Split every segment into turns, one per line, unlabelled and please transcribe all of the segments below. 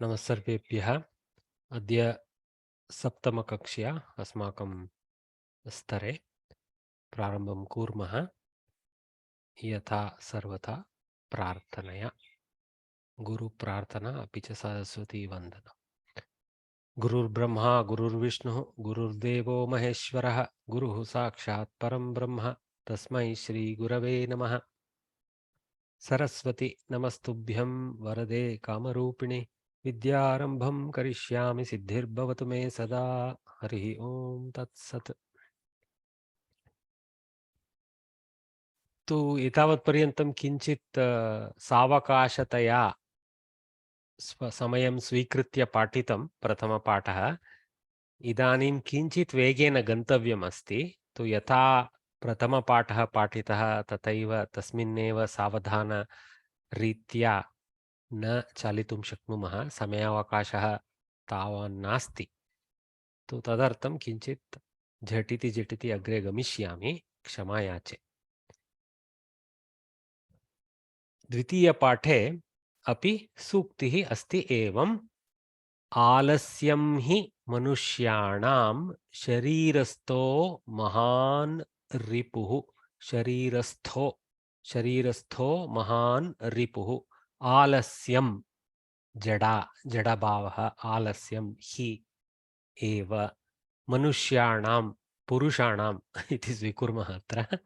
नमस्सर्वेभ्यः। अद्य सप्तमकक्ष्या अस्माकं स्तरे प्रारम्भं कुर्मः। यथा सर्वथा प्रार्थनया गुरुप्रार्थना अपि च सरस्वती वन्दना। गुरुर्ब्रह्मा गुरुर्विष्णुः गुरुर्देवो महेश्वरः गुरुः साक्षात् परं ब्रह्म तस्मै श्रीगुरवे नमः। सरस्वती नमस्तुभ्यं वरदे कामरूपिणे विद्यारम्भं करिष्यामि सिद्धिर्भवतु मे सदा। हरिः ओम तत्सत्। तु एतावत्पर्यन्तं किञ्चित् सावकाशतया समयं स्वीकृत्य पाठितं प्रथमपाठः। इदानीं किञ्चित् वेगेन गन्तव्यम् अस्ति। तु यथा प्रथमपाठः पाठितः तथैव तस्मिन्नेव सावधानरीत्या न चालितुं शक्नुमः, समयावकाशः तावान् नास्ति। तो तदर्थं किञ्चित् झटिति अग्रे गमिष्यामि, क्षमा याचे। द्वितीयपाठे अपि सूक्तिः अस्ति एवम्: आलस्यं हि मनुष्याणां शरीरस्थो महान् रिपुः। शरीरस्थो महान् रिपुः। आलस्यं जडा, जडभावः। आलस्यं हि एव मनुष्याणां, पुरुषाणां इति स्वीकुर्मः अत्र।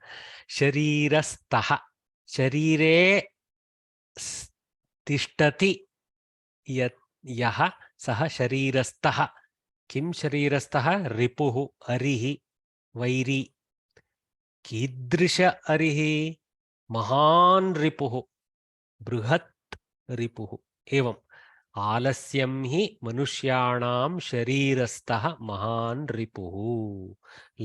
शरीरस्थः, शरीरे तिष्ठति यः सः शरीरस्थः। किं शरीरस्थः? रिपुः, अरिः, वैरी। कीदृश अरिः? महान् रिपुः, बृहत् रिपुः। एवम् आलस्यं हि मनुष्याणां शरीरस्थः महान् रिपुः।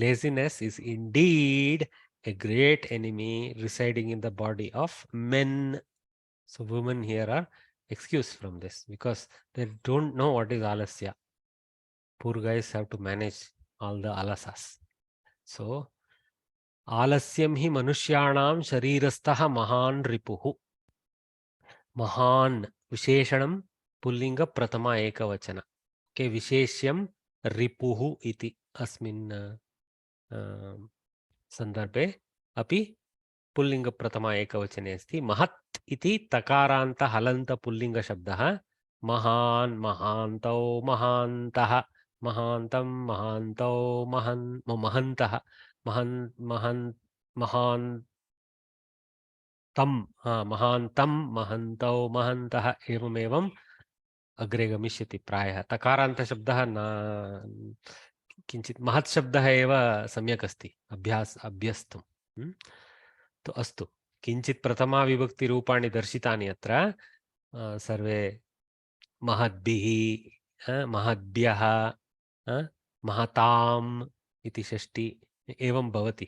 Laziness is indeed a great enemy residing in the body of men. So women here are excused from this because they don't know what is alasya. Poor guys have to manage all the alasas. So आलस्यं हि मनुष्याणां शरीरस्थः महान् रिपुः। महान् विशेषणं pulling प्रथमा एकवचन के विशेष्यं रिपुः इति अस्मिन् संदर्भे अपि पुल्लिंग प्रथमा एकवचने अस्ति। महत् इति तकारान्त हलन्त पुल्लिंग शब्दः। महान्, महान्तौ, महान्तः, महान्तं, महान्तौ, महन्तः, महान्तं, महान्तं, महन्तौ, महन्तः। एवमेवम् अग्रे गमिष्यति प्रायः। तकारान्तशब्दः न, किञ्चित् महत् शब्दः एव सम्यक् अस्ति अभ्यस्तुं। तो अस्तु, किञ्चित् प्रथमा विभक्तिरूपाणि दर्शितानि अत्र। सर्वे महद्भिः, महद्भ्यः, महताम् इति षष्ठी एवं भवति।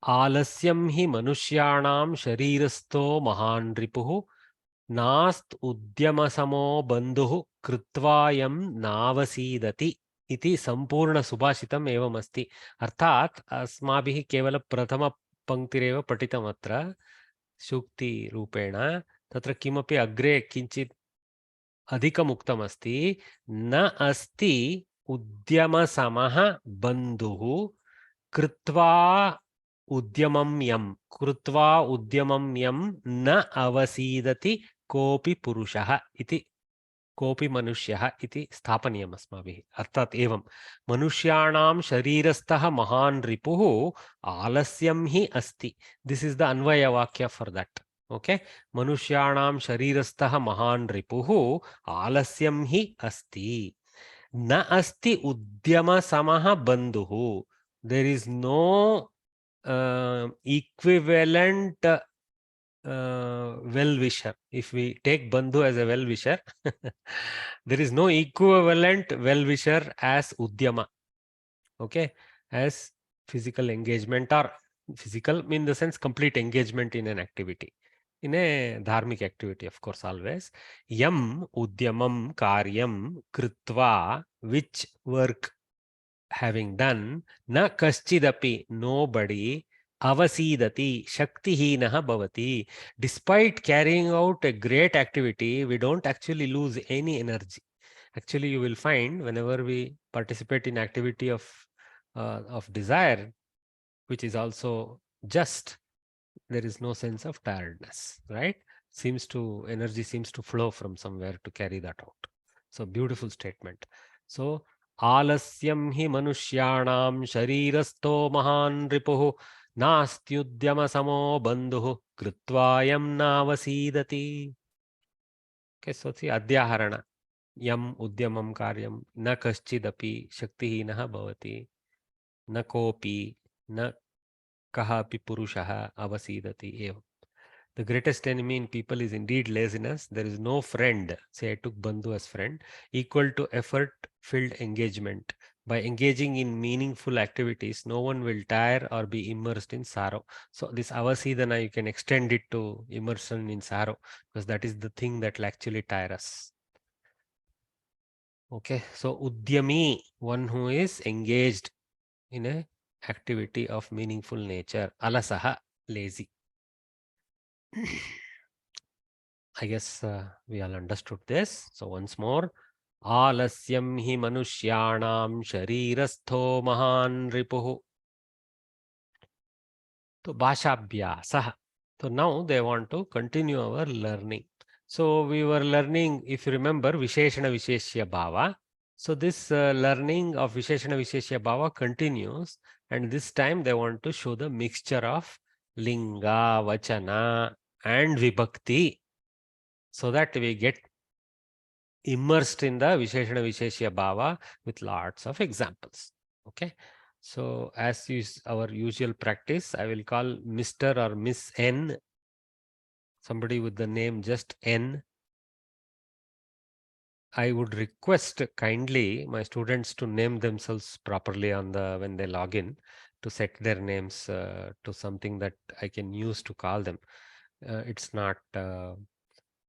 आलस्यं हि मनुष्याणां शरीरस्थो महान् रिपुः। नास्त उद्यमसमो बन्धुः कृत्वायं नावसीदति इति संपूर्ण सुभाषितम् एवमस्ति। अर्थात् अस्माभिः केवल प्रथम पंक्तिरेव पठितम् अत्र सूक्ति रूपेण। तत्र किमपि अग्रे किञ्चित् अधिकम् उक्तमस्ति। न अस्ति उद्यमसमः बन्धुः कृत्वा उद्यमं यं न अवसीदति कोऽपि पुरुषः इति, कोऽपि मनुष्यः इति स्थापनीयम् अस्माभिः। अर्थात् एवं मनुष्याणां शरीरस्थः महान् रिपुः आलस्यं हि अस्ति। दिस् इस् द अन्वयवाक्य फॉर दैट। ओके, मनुष्याणां शरीरस्थः महान् रिपुः आलस्यं हि अस्ति। न अस्ति उद्यमसमः बन्धुः। There is no equivalent well-wisher. If we take Bandhu as a well-wisher, there is no equivalent well-wisher as Udyama. Okay, as physical engagement, or physical in the sense complete engagement in an activity, in a dharmic activity, of course, always. Yam Udyamam Karyam Kritva, which work having done, na kaschidapi, nobody, Avasidati, shaktihinaha bhavati. Despite carrying out a great activity, we don't actually lose any energy. Actually, you will find whenever we participate in activity of desire, which is also just, there is no sense of tiredness, right? Energy seems to flow from somewhere to carry that out. So beautiful statement. So alasyam hi manushyanam sharirastho mahan ripuh nastyudyama samo bandhuh kritvayam navasidati. Okay, so see adhyaharana. Yam udyamam karyam na kaschidapi shaktihinah bhavati na kopi na kahapi purushaha avasidati evam. The greatest enemy in people is indeed laziness. There is no friend, say I took Bandhu as friend, equal to effort-filled engagement. By engaging in meaningful activities, no one will tire or be immersed in sorrow. So this avasidana, you can extend it to immersion in sorrow, because that is the thing that will actually tire us. Okay, so udyami, one who is engaged in a activity of meaningful nature. Alasaha, lazy. I guess we all understood this. So once more, alasyam hi manushyanam sharirastho mahan ripuh. So bhashabhyasah. So now they want to continue our learning. So we were learning, if you remember, Visheshana Visheshya Bhava. So this learning of Visheshana Visheshya Bhava continues, and this time they want to show the mixture of Linga, Vachana and Vibhakti, so that we get immersed in the Visheshana Visheshya Bhava with lots of examples. Okay. So as is our usual practice, I will call Mr. or Miss N, somebody with the name just N. I would request kindly my students to name themselves properly on the when they log in, to set their names to something that I can use to call them. It's not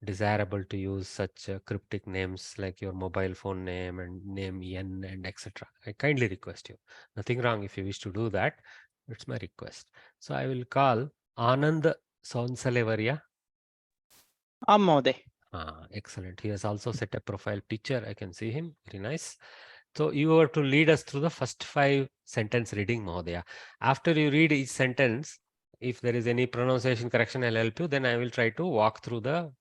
desirable to use such cryptic names like your mobile phone name and name N and etc. I kindly request you. Nothing wrong if you wish to do that. It's my request. So I will call Anand Sonsalevariya.
Mode.
Excellent. He has also set a profile picture. I can see him. Very nice. So you are to lead us through the first 5 sentence reading, Mahodaya. After you read each sentence, if there is any pronunciation correction, I'll help you. Then I will try to walk through the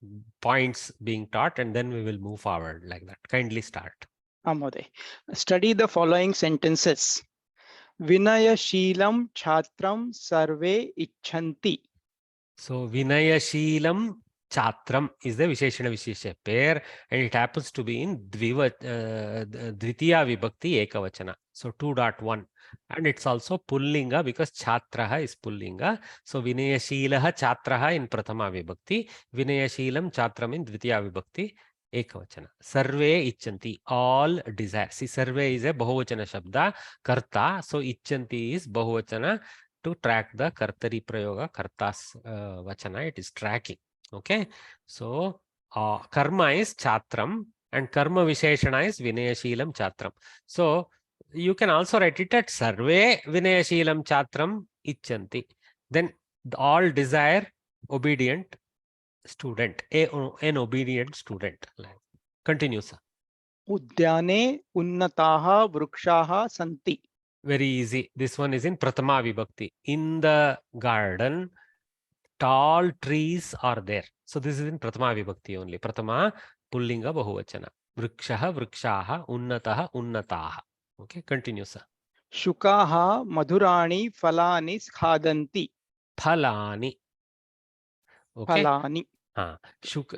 points being taught, and then we will move forward like that. Kindly start.
Mode. Study the following sentences. Vinayashilam Chatram Sarve Icchanti.
So Vinayashilam Chatram is the Visheshana Vishesha pair, and it happens to be in Dvitiya Vibhakti Ekavachana. So 2.1. And it's also Pullinga because Chatraha is Pullinga. So Vinayashilaha Chatraha in Prathama Vibhakti, Vinayashilam Chatram in Dvitiya Vibhakti Ekavachana. Sarve Icchanti, all desire. See, Sarve is a Bahuvachana Shabda, Karta. So Icchanti is Bahuvachana. To track the kartari prayoga, kartas vachana, it is tracking. Okay, so karma is chatram and karma visheshana is vinayashilam chatram. So you can also write it at sarve vinayashilam chatram icchanti. Then all desire obedient student, an obedient student. Continue, sir.
Udyane Unnataha Vrukshaha Santi.
Very easy. This one is in Prathama Vibhakti. In the garden, tall trees are there. So this is in Prathama Vibhakti only. Prathama Pullinga Bahuvachana. Vrikshaha Vrikshaha Unnataha Unnataha. Okay, continue, sir.
Shukaha Madhurani Falani Skhadanti.
Phalani. Okay.
Falani.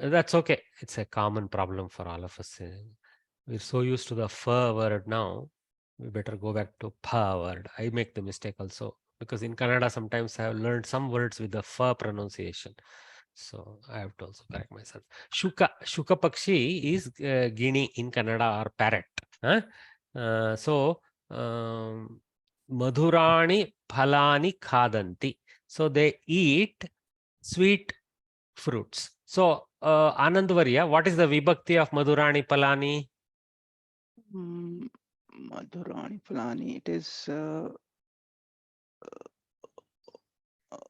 That's okay. It's a common problem for all of us. We're so used to the fa word now. We better go back to pa word. I make the mistake also, because in Kannada sometimes I have learned some words with the fa pronunciation. So I have to also correct myself. Shuka Pakshi is guinea in Kannada, or parrot. So Madhurani Phalani Khadanti. So they eat sweet fruits. So Anandvarya, what is the vibhakti of Madhurani Phalani?
Madhurani Falani. It is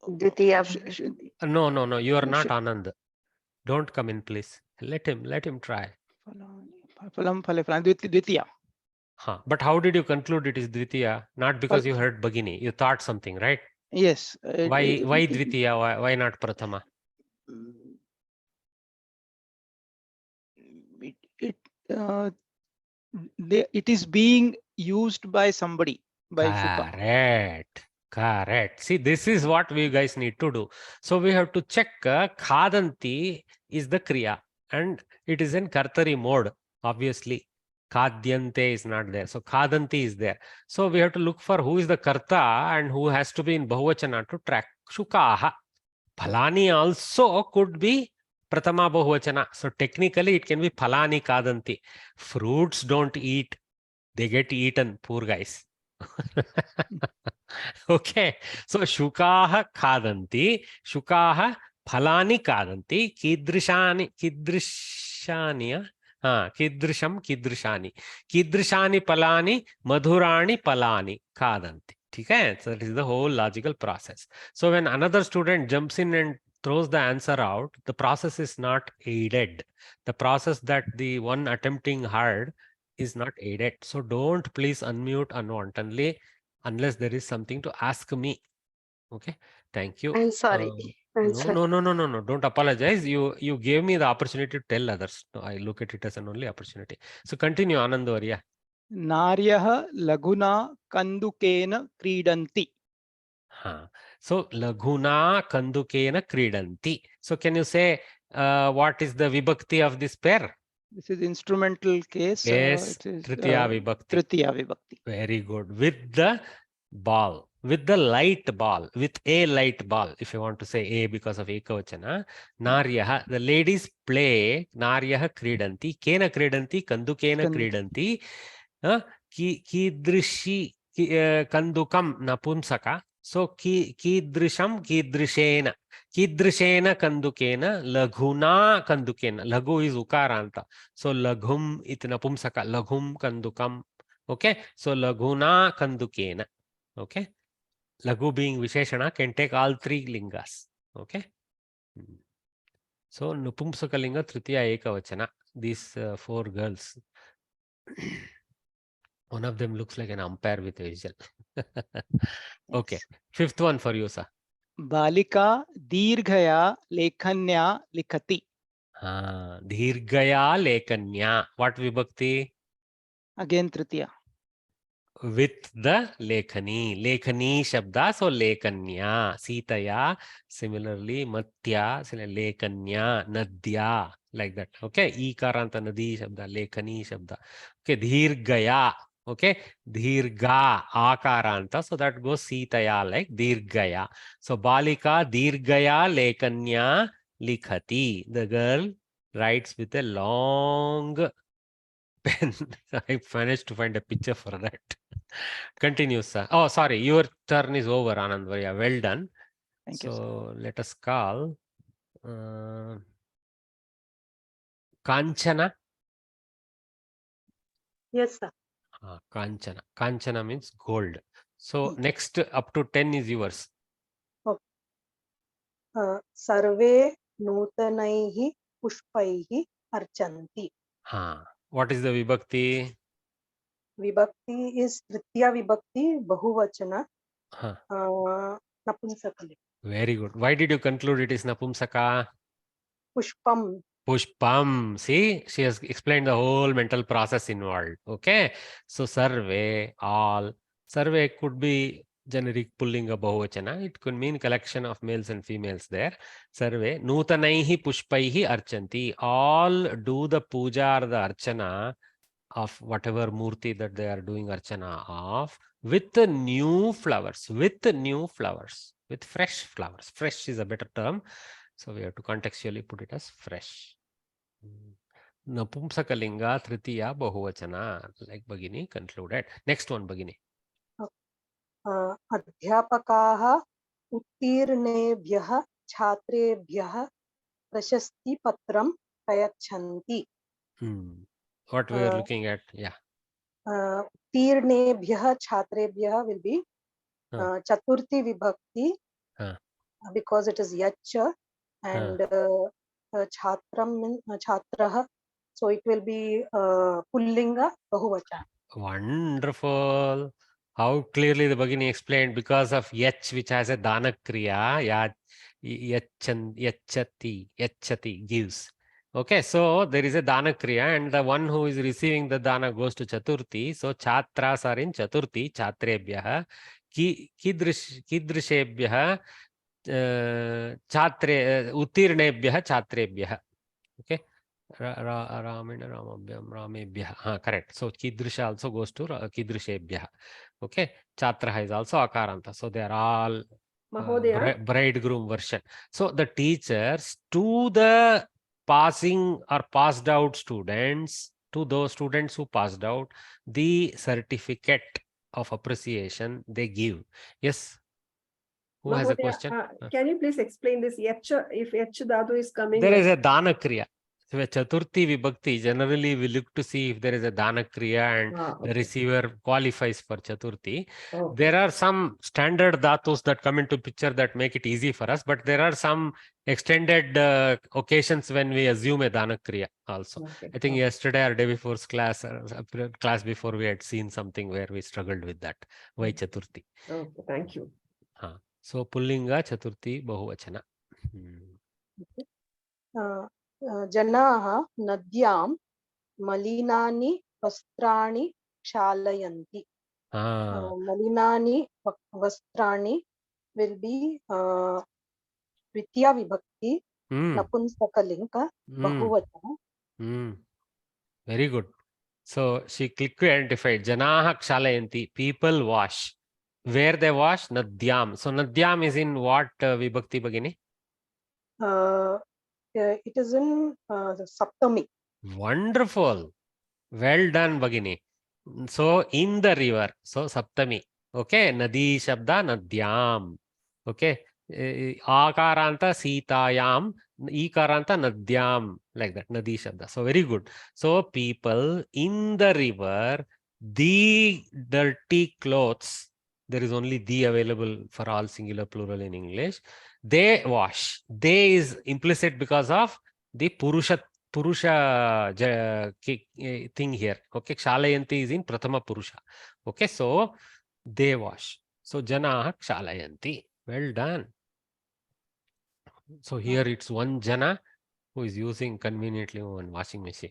Dvitiya.
No, you are not Anand. Don't come in, please. Let him try.
Phalam phale phalam. Dvitiya.
Huh. But how did you conclude it is Dvitiya? Not because you heard Bhagini. You thought something, right?
Yes.
Why Dvitiya? Why not Prathama?
It is being used by somebody, by Shuka.
Correct. See, this is what we guys need to do. So we have to check Khadanti is the Kriya and it is in Kartari mode, obviously. Khadyante is not there. So Khadanti is there. So we have to look for who is the Karta and who has to be in Bahuvachana to track. Shukaha. Phalani also could be Pratama Bahuvachana. So technically it can be Phalani Khadanti. Fruits don't eat. They get eaten, poor guys. Okay, so Shukaha Khadanti, Shukaha Phalani Khadanti, Kidrishani, Kidrishani, Kidrishani Palani, Madhurani Palani Khadanti. Okay, so that is the whole logical process. So when another student jumps in and throws the answer out, the process is not aided. The process that the one attempting heard is not aided. So don't please unmute unwantonly unless there is something to ask me. Okay, thank you.
I'm sorry.
No. Don't apologize. You gave me the opportunity to tell others. No, I look at it as an only opportunity. So continue, Anand Varya.
Naryah laguna kandukena kridanti.
So Laguna Kandukena Kridanti. So can you say what is the vibhakti of this pair?
This is instrumental case.
Yes,
It is
Tritiya vibhakti.
Tritiya vibhakti.
Very good. With the ball, with the light ball, with a light ball, if you want to say a because of ekavachana, Naryaha, the ladies play, Naryaha kridanti, kena kridanti, kandukena kridanti, kidrishi, kandukam napumsaka, so kidrisham kidrishena, kidrishena kandukena, laghuna kandukena, laghu is ukaranta, so laghum it napumsaka, laghum kandukam. Okay, so laguna kandukena. Okay, lagu being visheshana can take all three lingas. Okay, so nupumsaka linga tritiya ekavachana. These four girls. One of them looks like an umpire with a whistle. Okay, fifth one for you, sir.
Balika dirghaya lekhanya likhati.
Dhirgaya lekanya. What vibhakti?
Again Tritiya.
With the lekhani shabda, so lekanya, sitaya, similarly matya, lekanya, nadya, like that. Okay, ikaranta nadi shabda, lekhani shabda. Okay, dhirgaya, okay, dhirga, akaranta, so that goes sitaya, like dhirgaya. So balika dhirgaya lekanya likhati. The girl writes with a long pen. I managed to find a picture for that. Continue, sir. Oh, sorry, your turn is over, Anand Varya. Well done.
Thank you, sir.
So let us call Kanchana.
Yes, sir.
Kanchana. Kanchana means gold. So next up to 10 is yours.
Sarve nutanaihi pushpaihi archanti.
What is the vibhakti?
Vibhakti is Tritiya vibhakti, Bahuvachana, Napunsakali.
Very good. Why did you conclude it is Napumsaka?
Pushpam.
Pushpam. See, she has explained the whole mental process involved. Okay. So sarve, all. Sarve could be generic pullinga bahuvachana. It could mean collection of males and females there. Sarve. Nutanaihi pushpaihi archanti. All do the puja or the archana of whatever murti that they are doing archana of with the new flowers. With the new flowers. With fresh flowers. Fresh is a better term. So we have to contextually put it as fresh. Napumsakalinga tritiya bahuvachana, like Bhagini concluded. Next one, Bhagini.
Adhyapakaha uttirnebhyah chhatrebhyah prashasti patram prayachanti.
What we are looking at, yeah.
Uttirnebhyah chhatrebhyah will be Chaturthi vibhakti. because it is yacha, and chhatram means chhatrah, so it will be pullinga bahuvachana.
Wonderful. How clearly the Bhagini explained, because of yach, which has a dana kriya, yachati, gives. Okay, so there is a dana kriya, and the one who is receiving the dana goes to Chaturthi. So chatras are in Chaturthi, chatrebhyah, kidrishebhyah, uttirnebhyah, chatrebhyah. Okay. Ramebhyah. Correct. So Kidrisha also goes to Kidrishebhyah. Okay. Chatraha is also Akaranta. So they are all bridegroom version. So the teachers to the passing or passed out students, to those students who passed out, the certificate of appreciation they give. Yes. Who has a question?
Can you please explain this? If Yach Dhatu is coming.
There is a Dana Kriya. So Chaturthi Vibhakti, generally we look to see if there is a Dana Kriya and the receiver qualifies for Chaturthi. There are some standard dhatus that come into picture that make it easy for us, but there are some extended occasions when we assume a Dana Kriya also. I think yesterday or day before's class, class before, we had seen something where we struggled with that. Why Chaturthi?
Okay, thank you.
So Pullinga Chaturthi Bahuvachana.
Janaah nadyam malinani vastrani kshaalayanti. Malinani vastrani will be Dvitiya Vibhakti, Napunsakalinga, Bahuvachana.
Very good. So she quickly identified Janaha Kshaalayanti, people wash. Where they wash? Nadyam. So Nadyam is in what Vibhakti Bhagini?
It is in the Saptami.
Wonderful. Well done, Bhagini. So in the river. So Saptami. Okay. Nadi Shabda Nadyam. Okay. Akaranta Sitayam. Ikaranta Nadyam. Like that. Nadi Shabda. So very good. So people in the river, the dirty clothes. There is only the available for all singular plural in English. They wash. They is implicit because of the Purusha thing here. Okay, Kshaalayanti is in Prathama Purusha. Okay, so they wash. So Jana Kshaalayanti. Well done. So here it's one Jana who is using conveniently one washing machine.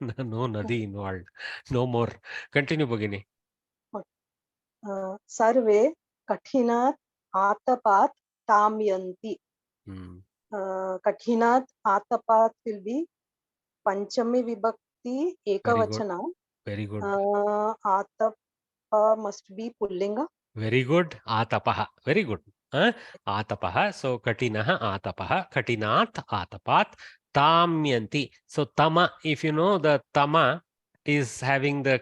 No Nadi involved. No more. Continue, Bhagini.
Sarve Kathinat Atapat Tamyanti. Kathinat Atapat will be Panchami Vibhakti Ekavachana.
Very good.
Atapa must be Pullinga.
Very good. Atapaha. Very good. Atapaha. So Katinaha Atapaha. Katinat Atapat. Tamyanti. So Tama, if you know, the Tama is having the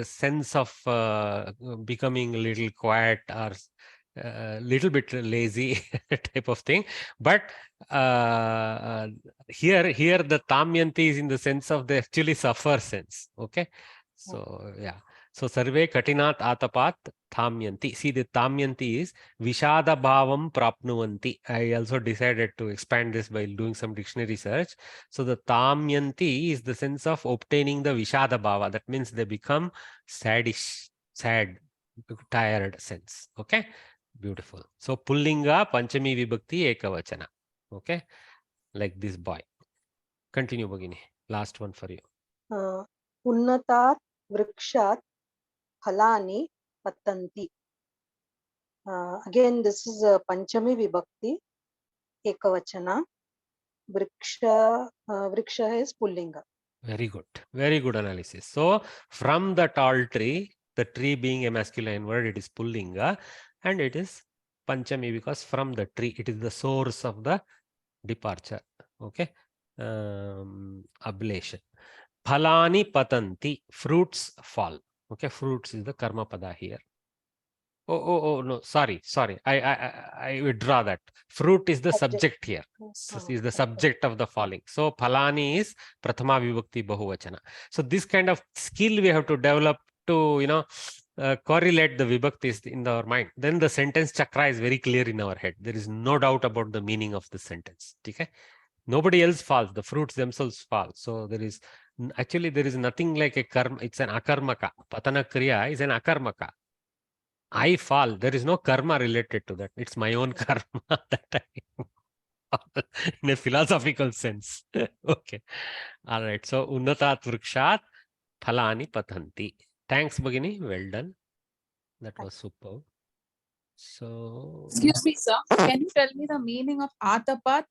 sense of becoming a little quiet or little bit lazy type of thing. But here the Tamyanti is in the sense of they actually suffer sense. Okay. So yeah. So Sarve Katinat Atapat Thamyanti. See, the Thamyanti is Vishada Bhavam Prapnuvanti. I also decided to expand this by doing some dictionary search. So the Thamyanti is the sense of obtaining the Vishada Bhava. That means they become saddish, sad, tired sense. Okay. Beautiful. So Pullinga Panchami Vibhakti Ekavachana. Okay. Like this boy. Continue, Bhagini. Last one for you.
Unnatat Vrikshat Phalani Patanti. Again, this is Panchami Vibhakti Ekavachana. Vriksha is Pullinga.
Very good. Very good analysis. So from the tall tree, the tree being a masculine word, it is Pullinga, and it is Panchami because from the tree, it is the source of the departure. Okay. Ablation. Phalani patanti, fruits fall. Okay, fruits is the karma pada here. Oh, no, sorry. I withdraw that. Fruit is the subject here. Is the subject of the falling. So phalani is prathama vibhakti bahuvachana. So this kind of skill we have to develop to, correlate the vibhaktis in our mind, then the sentence chakra is very clear in our head. There is no doubt about the meaning of the sentence. Okay? Nobody else falls. The fruits themselves fall. So there is actually there is nothing like a karma. It's an akarmaka. Patana kriya is an akarmaka. I fall. There is no karma related to that. It's my own karma that I, in a philosophical sense. Okay. All right. So unnatat vrikshat phalani pathanti. Thanks, Bhagini. Well done. That was super. So
Excuse me, sir. Can you tell me the meaning of Atapat?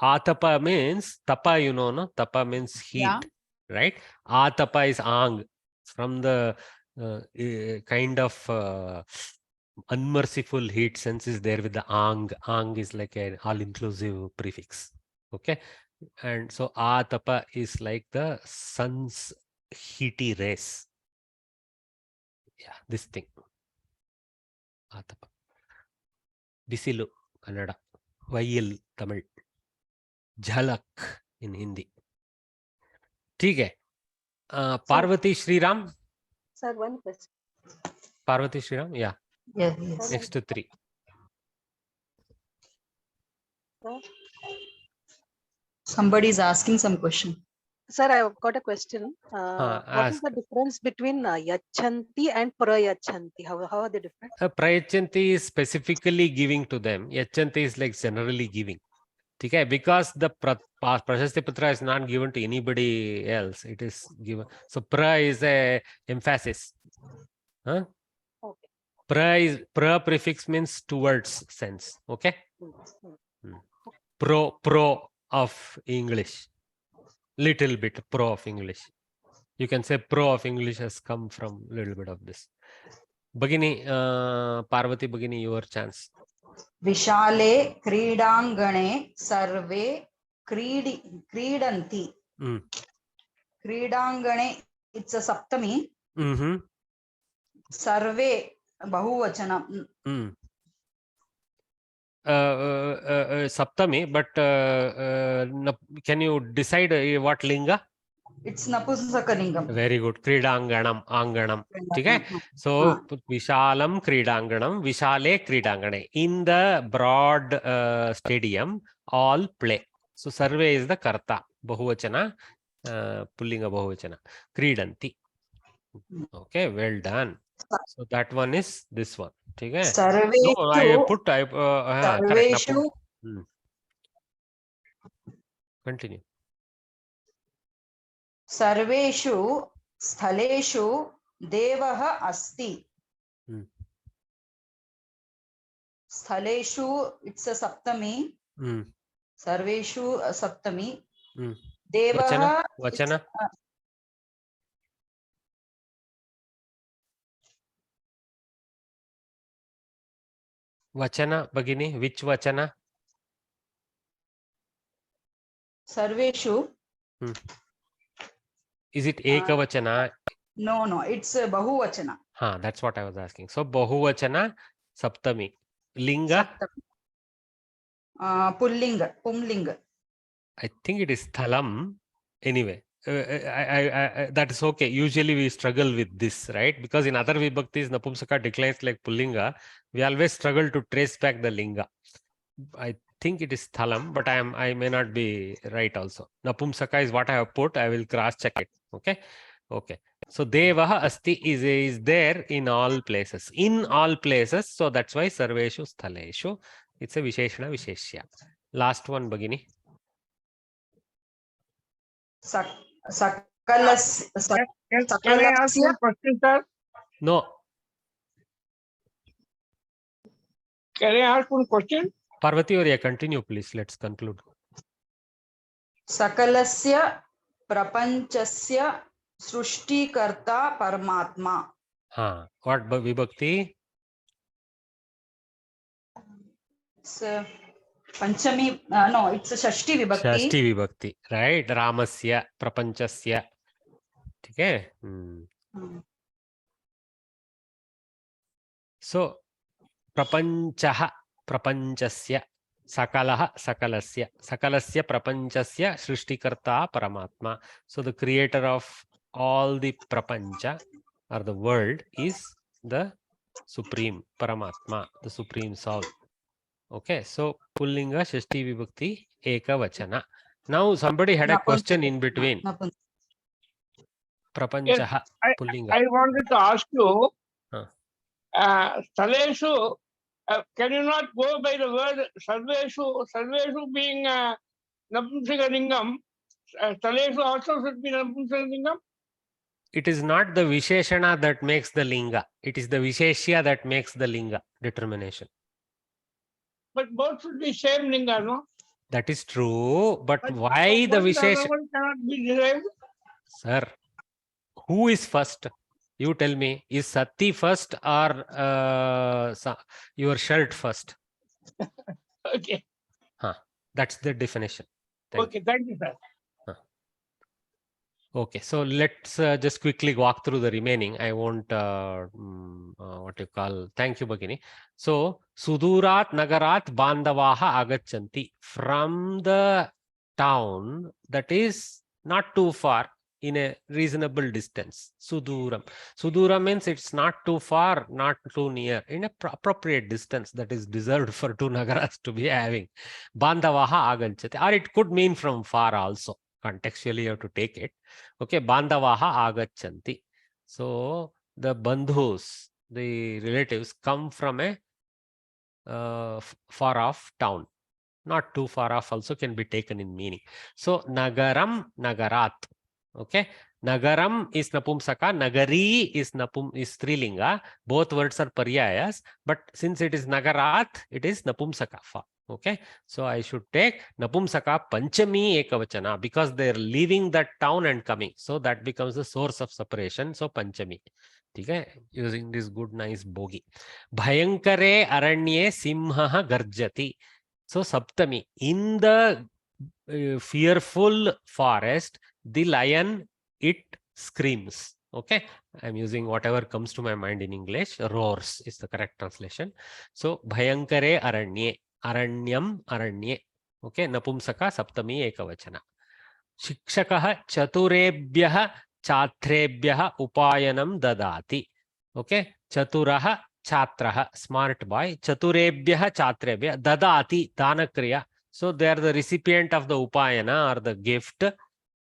Atapa means tapa, you know, no? Tapa means heat,
Yeah.
right? Atapa is ang, from the kind of unmerciful heat sense is there with the ang. Ang is like an all-inclusive prefix. Okay. And so Atapa is like the sun's heaty rays. Yeah, this thing. Atapa. Bisilu, Kannada. Vayil, Tamil. झलक in Hindi. ठीक है. Parvati Shriram.
Sir, one question.
Parvati Shriram. Yeah.
Yes, yes.
Next to 3.
Sir?
Somebody is asking some question.
Sir, I've got a question. What is
Ask.
the difference between yachanti and prayachanti? How are they different?
Prayachanti is specifically giving to them. Yachanti is like generally giving. Okay, because the Prashasti Patra is not given to anybody else, it is given. So pra is a emphasis. Huh?
Okay.
Pra prefix means towards sense. Okay.
Mm.
Pro of English. Little bit pro of English. You can say pro of English has come from little bit of this. Bhagini, Parvati Bhagini, your chance.
Vishale Kridangane Sarve Kridanti. Kridangane, it's a saptami. Sarve Bahuvachanam.
Saptami, but can you decide what linga?
It's Napusakalingam.
Very good. Kridanganam, Anganam. Okay. So Vishalam Kridanganam, Vishale Kridangane. In the broad stadium, all play. So Sarve is the Karta. Bahuvachana, Pullinga Bahuvachana. Kridanti. Okay, well done. So that one is this one. Okay.
Sarveshu.
No, I put correct.
Sarveshu.
Continue.
Sarveshu Sthaleshu Devaha Asti. Sthaleshu, it's a saptami. Sarveshu saptami. Devaha.
Vachana. Vachana, Bhagini, which Vachana?
Sarveshu.
Is it Eka Vachana?
No, it's a Bahuvachana.
That's what I was asking. So Bahuvachana, Saptami. Linga?
Pumlinga.
I think it is Thalam. Anyway, that is okay. Usually we struggle with this, right? Because in other Vibhaktis, Napumsaka declines like Pullinga. We always struggle to trace back the Linga. I think it is Thalam, but I may not be right also. Napumsaka is what I have put. I will cross check it. Okay. Okay. So Devaha Asti is there in all places. In all places. So that's why Sarveshu Sthaleshu. It's a Visheshana Visheshya. Last one, Bhagini.
Sakalas. Can I ask one question, sir?
No.
Can I ask one question?
Parvati, or continue, please. Let's conclude.
Sakalasya Prapanchasya Srushtikarta Paramatma.
What Vibhakti?
It's Panchami, no, it's a Shashti Vibhakti.
Shashti Vibhakti, right? Ramasya, Prapanchasya. Okay. So, Prapanchaha, Prapanchasya, Sakalaha, Sakalasya, Sakalasya, Prapanchasya, Srishtikarta, Paramatma. So, the creator of all the Prapancha, or the world is the supreme Paramatma, the supreme soul. Okay, so Pullinga Shashti Vibhakti Ekavachana. Now somebody had a question in between. Prapanchaha Pullinga.
I wanted to ask you,
Huh.
Saleshu, can you not go by the word Sarveshu? Sarveshu being Napumsakalingam, Saleshu also should be Napumsakalingam?
It is not the Visheshana that makes the Linga. It is the Visheshya that makes the Linga determination.
But both should be same Linga, no?
That is true. But
But
why the
one
Vishesha?
one cannot be derived.
Sir, who is first? You tell me. Is Sati first or your shirt first?
Okay.
That's the definition. Thank you.
Okay, thank you, sir.
Okay, so let's just quickly walk through the remaining. I won't, what you call, thank you, Bhagini. So, Sudurat Nagarat Bandavaha Agachanti. From the town that is not too far, in a reasonable distance. Suduram. Suduram means it's not too far, not too near, in a appropriate distance that is deserved for two Nagaras to be having. Bandavaha Agachanti. Or it could mean from far also. Contextually, you have to take it. Okay, bandavaha agachanti. So the bandhus, the relatives, come from a far off town. Not too far off also can be taken in meaning. So nagaram, nagarat. Okay, nagaram is napumsaka, nagari is strilinga. Both words are paryayas, but since it is nagarat, it is napumsaka. Okay, so I should take napumsaka panchami ekavachana because they are leaving that town and coming. So that becomes the source of separation. So panchami. Okay, using this good nice bogi. Bhayankare aranye simha garjati. So Saptami, in the fearful forest, the lion, it screams. Okay, I'm using whatever comes to my mind in English. Roars is the correct translation. So Bhayankare aranye. Aranyam aranye. Okay, Napumsaka Saptami Ekavachana. Shikshakaha Chaturebhyaha Chatrebhyaha Upayanam Dadati. Okay, Chaturaha Chatraha, smart boy. Chaturebhyaha Chatrebhya Dadati Danakriya. So they are the recipient of the Upayana or the gift.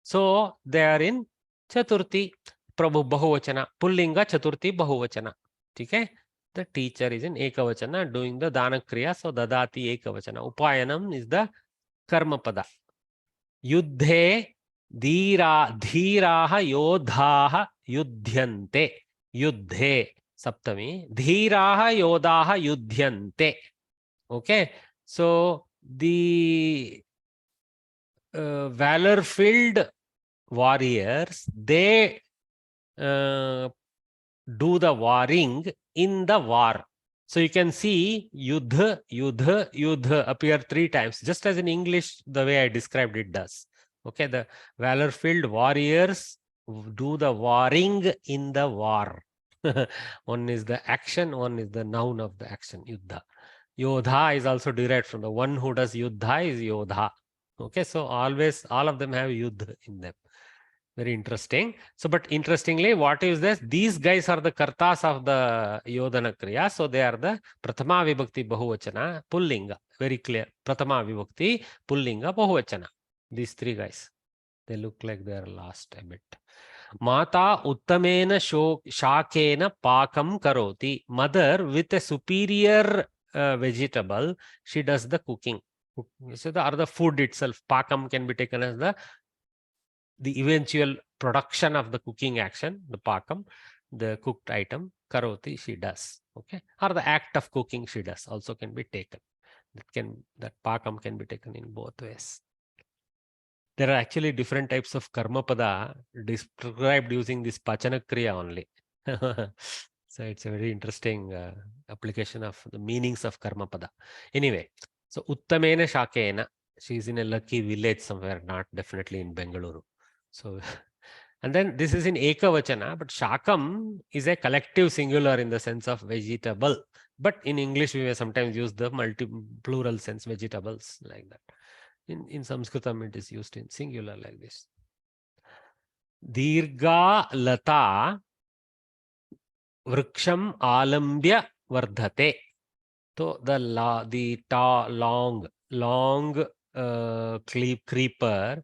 So they are in Chaturthi Prabhu Bahuvachana. Pullinga Chaturthi Bahuvachana. Okay. The teacher is in Ekavachana doing the Dana Kriya. So Dadati Ekavachana. Upayanam is the Karma Pada. Yuddhe Dhiraha Yodhaha Yudhyante. Yuddhe Saptami. Dhiraha Yodhaha Yudhyante. Okay. So the valor-filled warriors, they do the warring in the war. So you can see yudh, yudh, yudh appear 3 times, just as in English, the way I described it does. Okay, the valor-filled warriors do the warring in the war. One is the action, one is the noun of the action, yuddha. Yodha is also derived from the one who does yuddha is yodha. Okay, so always all of them have yudh in them. Very interesting. So, but interestingly, what is this? These guys are the kartas of the Yodhana Kriya. So, they are the Prathama Vibhakti Bahuvachana, Pullinga. Very clear. Prathama Vibhakti, Pullinga, Bahuvachana. These 3 guys. They look like they are lost a bit. Mata Uttamena Shakena Pakam Karoti. Mother with a superior vegetable, she does the cooking. So, the food itself, Pakam can be taken as the eventual production of the cooking action, the pakam, the cooked item, karoti, she does. Okay, or the act of cooking she does also can be taken. That pakam can be taken in both ways. There are actually different types of karma pada described using this pachana kriya only. So it's a very interesting application of the meanings of karma pada. Anyway, so uttamena shakena, she is in a lucky village somewhere, not definitely in Bengaluru. So, and then this is in Ekavachana, but Shakam is a collective singular in the sense of vegetable. But in English, we may sometimes use the plural sense, vegetables, like that. In Samskritam, it is used in singular like this. Dirga Lata vriksham alambya vardhate. So the long creeper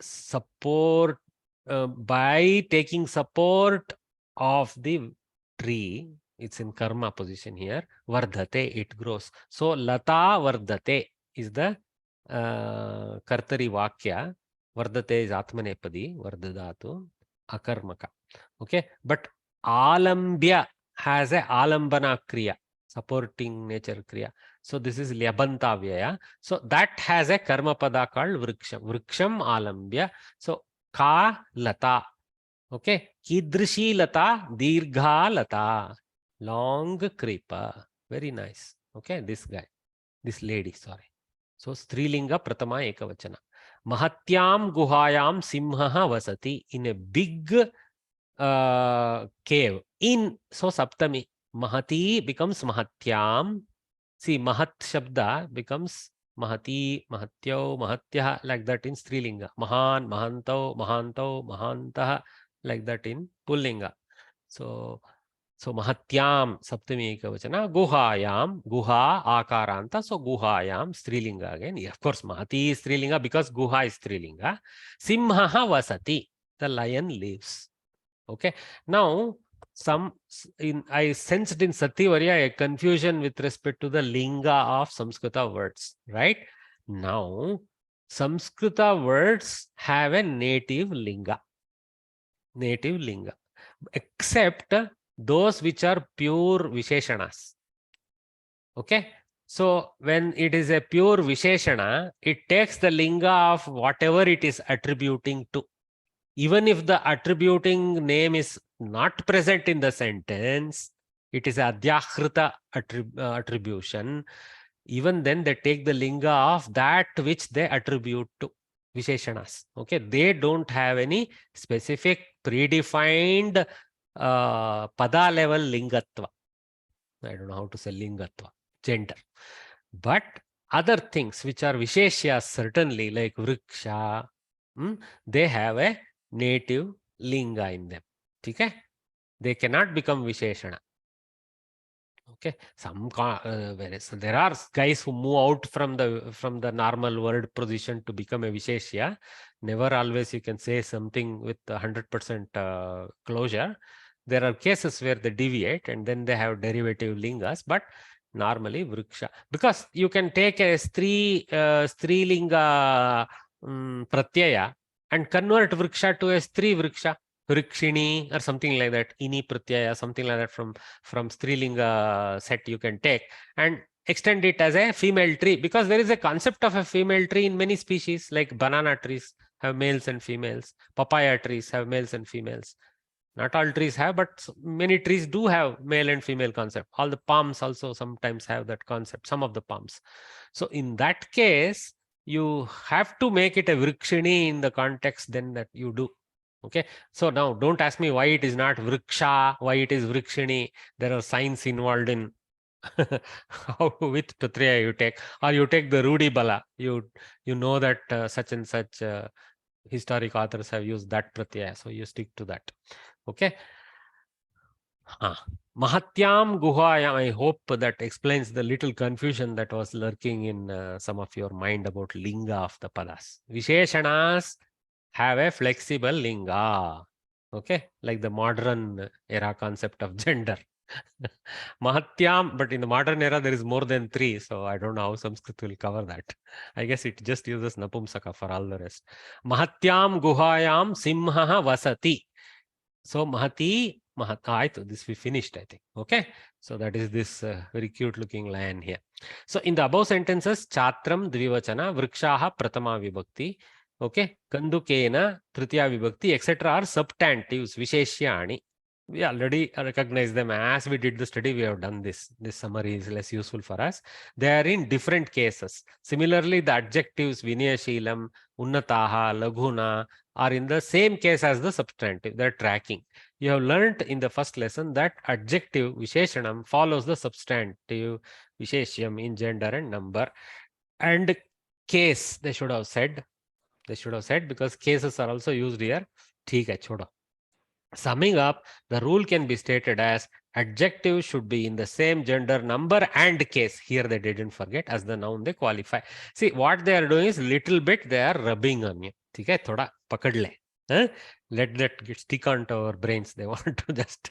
support by taking support of the tree. It's in karma position here. Vardhate, it grows. So lata vardhate is the kartari vakya. Vardhate is atmanepadi, vardadatu, akarmaka. Okay, but alambya has a alambana kriya, supporting nature kriya. So this is lyabantavya. So that has a karma pada called vriksham. Vriksham alambya. So ka lata. Okay, kidrishi lata, dirgha lata, long creeper. Very nice. Okay, this guy, this lady, sorry. So strilinga pratama ekavachana. Mahatyam guhayam simhaha vasati, in a big cave. In, so saptami, mahati becomes mahatyam. See, mahat shabda becomes mahati, mahatyo, mahatyah, like that in strilinga. Mahan, mahanto, mahanto, mahantah, like that in pullinga. So mahatyam saptami ekavachana, guhayam, guha akaranta, so guhayam strilinga again. Of course, mahati is strilinga because guha is strilinga. Simhaha vasati, the lion lives. Okay, now I sensed in Satyavarya a confusion with respect to the linga of Samskrita words, right? Now, Samskrita words have a native linga, except those which are pure Visheshanas. Okay, so when it is a pure Visheshana, it takes the linga of whatever it is attributing to. Even if the attributing name is not present in the sentence, it is adhyakrita attribution. Even then, they take the linga of that which they attribute to Visheshanas. Okay, they don't have any specific predefined pada level lingatva. I don't know how to say lingatva, gender. But other things which are Visheshyas, certainly like vriksha, they have a native linga in them. Okay, they cannot become Visheshana. Okay, whereas there are guys who move out from the normal word position to become a Visheshya. Never always you can say something with 100% closure. There are cases where they deviate and then they have derivative lingas, but normally vriksha, because you can take a strilinga pratyaya and convert vriksha to a stri vriksha, vrikshini or something like that, ini pratyaya, something like that from strilinga set you can take and extend it as a female tree, because there is a concept of a female tree in many species, like banana trees have males and females, papaya trees have males and females. Not all trees have, but many trees do have male and female concept. All the palms also sometimes have that concept, some of the palms. So in that case, you have to make it a vrikshini in the context then that you do. Okay, so now don't ask me why it is not vriksha, why it is vrikshini. There are signs involved in how with Tatriya you take, or you take the Rudi Bala. You know that such and such historic authors have used that pratyaya, so you stick to that. Okay. Mahatyam guhayam. I hope that explains the little confusion that was lurking in some of your mind about linga of the padas. Visheshanas have a flexible linga. Okay, like the modern era concept of gender. Mahatyam, but in the modern era there is more than 3, so I don't know how Sanskrit will cover that. I guess it just uses napumsaka for all the rest. Mahatyam guhayam simhaha vasati. So mahati, this we finished, I think. Okay, so that is this very cute looking lion here. So in the above sentences, chatram dvivachana, vrikshaha pratama vibhakti, okay, kandukena tritiya vibhakti, etc. are substantives, visheshyani. We already recognize them as we did the study. We have done this. This summary is less useful for us. They are in different cases. Similarly, the adjectives vinayashilam, unnataha, laghuna are in the same case as the substantive. They're tracking. You have learned in the first lesson that adjective visheshanam follows the substantive visheshyam in gender and number. And case, they should have said. They should have said, because cases are also used here. ठीक है, छोड़ो. Summing up, the rule can be stated as adjectives should be in the same gender, number and case. Here they didn't forget, as the noun they qualify. See, what they are doing is little bit they are rubbing on you. Okay, thoda pakad le. Huh? Let that get stick onto our brains. They want to just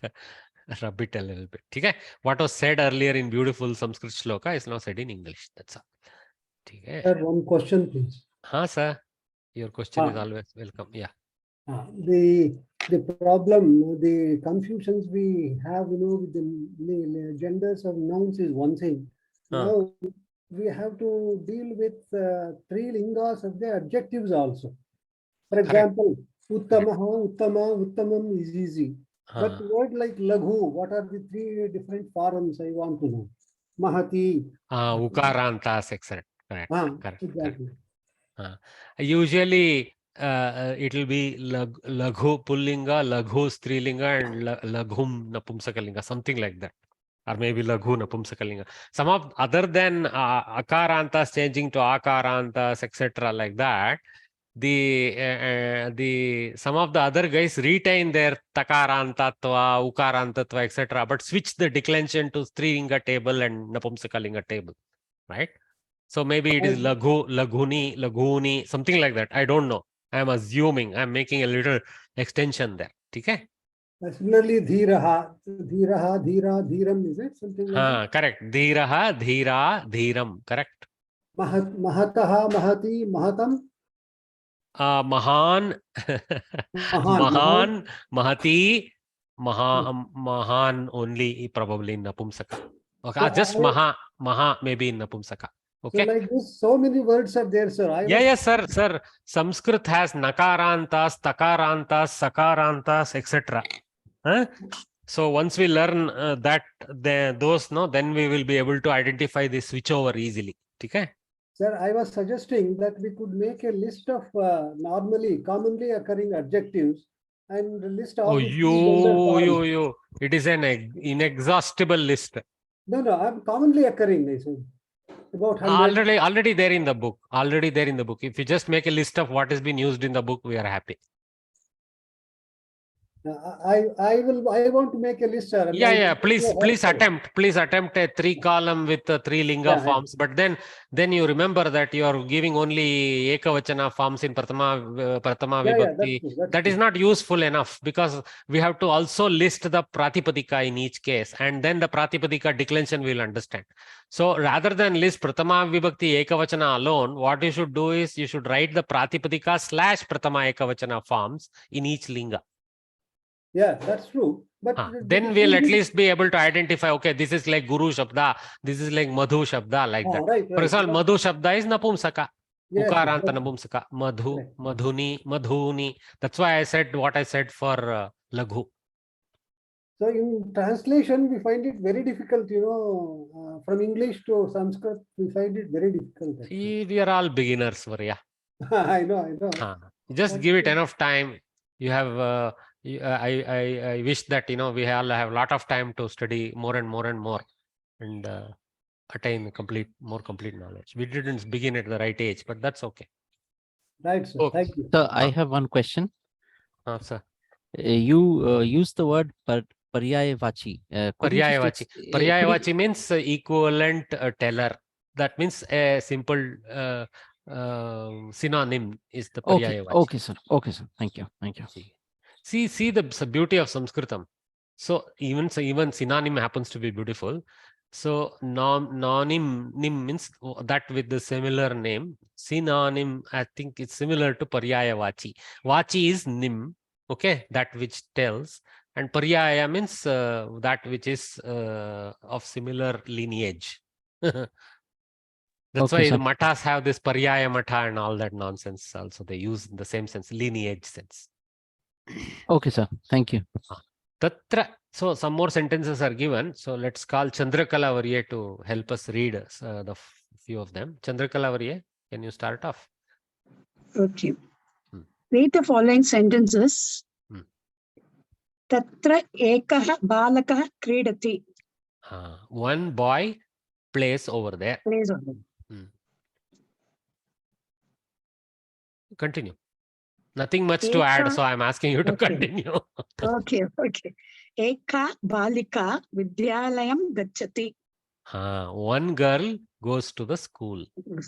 rub it a little bit. Okay? What was said earlier in beautiful Sanskrit shloka is now said in English. That's all. Okay?
Sir, one question, please.
Sir. Your question is always welcome. Yeah.
The problem, the confusions we have, with the genders of nouns is one thing. Now we have to deal with 3 lingas of the adjectives also. For example, uttamaha, uttama, uttamam is easy. But word like laghu, what are the 3 different forms? I want to know. Mahati.
Ukarantas, etc. Correct.
Exactly.
Usually it will be laghu pullinga, laghu strilinga, and laghum napumsakalinga, something like that. Or maybe laghu napumsakalinga. Some of other than akarantas changing to akarantas, etc. like that, the some of the other guys retain their takarantatva, ukarantatva, etc. but switch the declension to strilinga table and napumsakalinga table, right? So maybe it is laghu, laghuni, laghuni, something like that. I don't know. I am assuming. I am making a little extension there. Okay?
Similarly, dhiraha, dhiraha, dhira, dhiram, is it something like that?
Correct. Dhiraha, dhira, dhiram. Correct.
Mahataha, mahati, mahatam.
Mahan, Mahan, Mahati, Mahan only probably in Napumsaka. Okay,
So
just Maha maybe in Napumsaka. Okay.
So like this, so many words are there, sir.
Yes, sir. Sanskrit has nakarantas, takarantas, sakarantas, etc. So once we learn then we will be able to identify the switchover easily. Okay?
Sir, I was suggesting that we could make a list of commonly occurring adjectives and list all
you. It is an inexhaustible list.
No, I'm commonly occurring, I said. About 100.
Already there in the book. If you just make a list of what has been used in the book, we are happy.
I want to make a list, sir.
Yeah. Please attempt a 3-column with 3 linga forms. But then you remember that you are giving only ekavachana forms in pratama vibhakti. That is not useful enough, because we have to also list the pratipadika in each case, and then the pratipadika declension we will understand. So rather than list pratama vibhakti ekavachana alone, what you should do is you should write the pratipadika / pratama ekavachana forms in each linga.
Yeah, that's true. But
then we'll at least be able to identify, okay, this is like Guru Shabda, this is like Madhu Shabda, like that.
Right.
For example, Madhu Shabda is Napumsaka.
Yes,
Ukaranta Napumsaka. Madhu, Madhuni, Madhuni. That's why I said what I said for Laghu.
So in translation, we find it very difficult, from English to Sanskrit, we find it very difficult.
We are all beginners, Varya.
I know.
Just give it enough time. You have... I wish that we all have a lot of time to study more and more and attain more complete knowledge. We didn't begin at the right age, but that's okay.
Right, sir.
Okay.
Thank you.
So I have one question.
Sir.
You use the word Paryayavachi.
Paryayavachi means equivalent teller. That means a simple synonym is the Paryayavachi.
Okay, sir. Thank you.
See the beauty of Sanskritam. So even synonym happens to be beautiful. So nonym means that with the similar name. Synonym, I think it's similar to Paryayavachi. Vachi is nim, okay, that which tells, and Paryaya means that which is of similar lineage. That's why the matas have this Paryaya matha and all that nonsense. Also, they use in the same sense, lineage sense.
Okay, sir. Thank you.
Tatra. So some more sentences are given. So let's call Chandrakala Varye to help us read the few of them. Chandrakala Varye, can you start off?
Okay. Read the following sentences. Tatra ekah balakah kridati.
One boy plays over there.
Plays over.
Continue. Nothing much to add,
Eka-
so I'm asking you to
Okay.
continue.
Okay, okay. Eka balika vidyalayam gachati.
One girl goes to the school.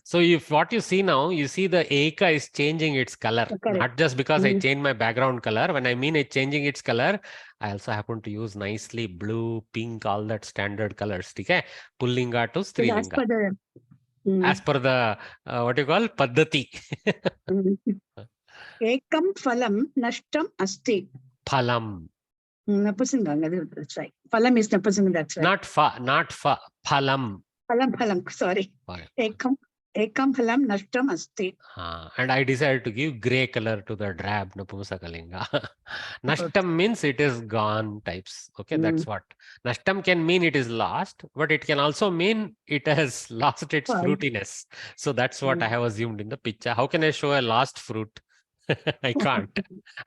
So if what you see now, you see the Eka is changing its color.
Correct.
Not just because I
Mm.
changed my background color. When I mean it changing its color, I also happen to use nicely blue, pink, all that standard colors. Okay? Pullinga to
As
Strilinga.
per the
As per the, what you call, Paddhati.
ekam phalam nashtam asti.
Phalam.
Napusanganga, that's right. Phalam is napusanga, that's right.
Not fa, phalam.
Phalam, sorry.
Sorry.
Ekam phalam nashtam asti.
And I decided to give gray color to the drab Napumsakalinga. Nashtam means it is gone types. Okay, that's what. Nashtam can mean it is lost, but it can also mean it has lost its
Fine.
fruitiness. So that's what I have assumed in the picture. How can I show a lost fruit? I can't.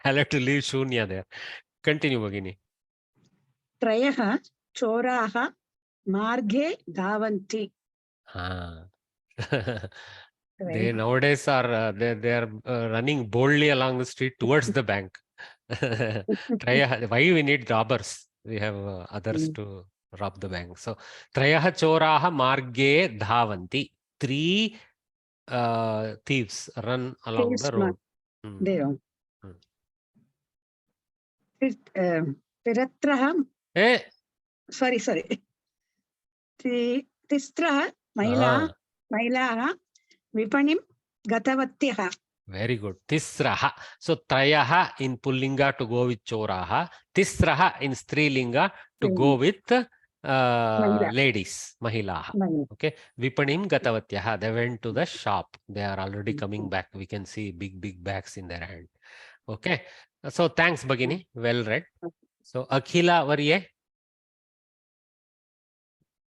I'll have to leave Shunya there. Continue, Bhagini.
Trayaha choraha marge dhavanti.
They nowadays are they are running boldly along the street towards the bank. Why we need robbers? We have others to rob the bank. So Trayaha choraha marge dhavanti. 3 thieves run along
Thieves
the road.
They don't. Tiratraha. Sorry. Tistraha Mailaha Vipanim Gatavatyah.
Very good. Tisraha. So Trayaha in Pullinga to go with Choraha. Tisraha in Strilinga to go with ladies. Mahilaha. Okay. Vipanim Gatavatyah. They went to the shop. They are already coming back. We can see big bags in their hand. Okay. So thanks, Bhagini. Well read. So Akhila Varye.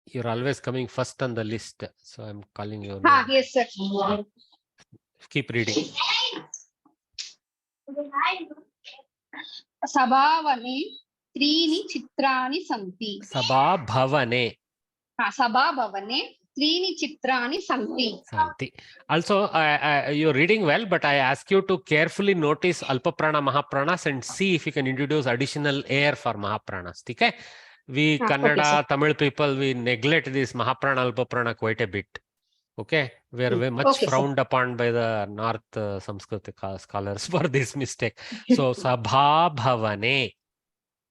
You're always coming first on the list. So I'm calling your name.
Yes, sir.
Keep reading.
Sabhavane त्रीणि चित्राणि सन्ति.
Sabhabhavane.
Sabhavane त्रीणि चित्राणि सन्ति.
Also, you're reading well, but I ask you to carefully notice Alpaprana Mahapranas and see if you can introduce additional air for Mahapranas. Okay? We Kannada,
okay,
Tamil people, we neglect this Mahaprana, Alpaprana quite a bit. Okay? We are very much frowned upon by the North Samskrita scholars for this mistake. So, Sabhabhavane.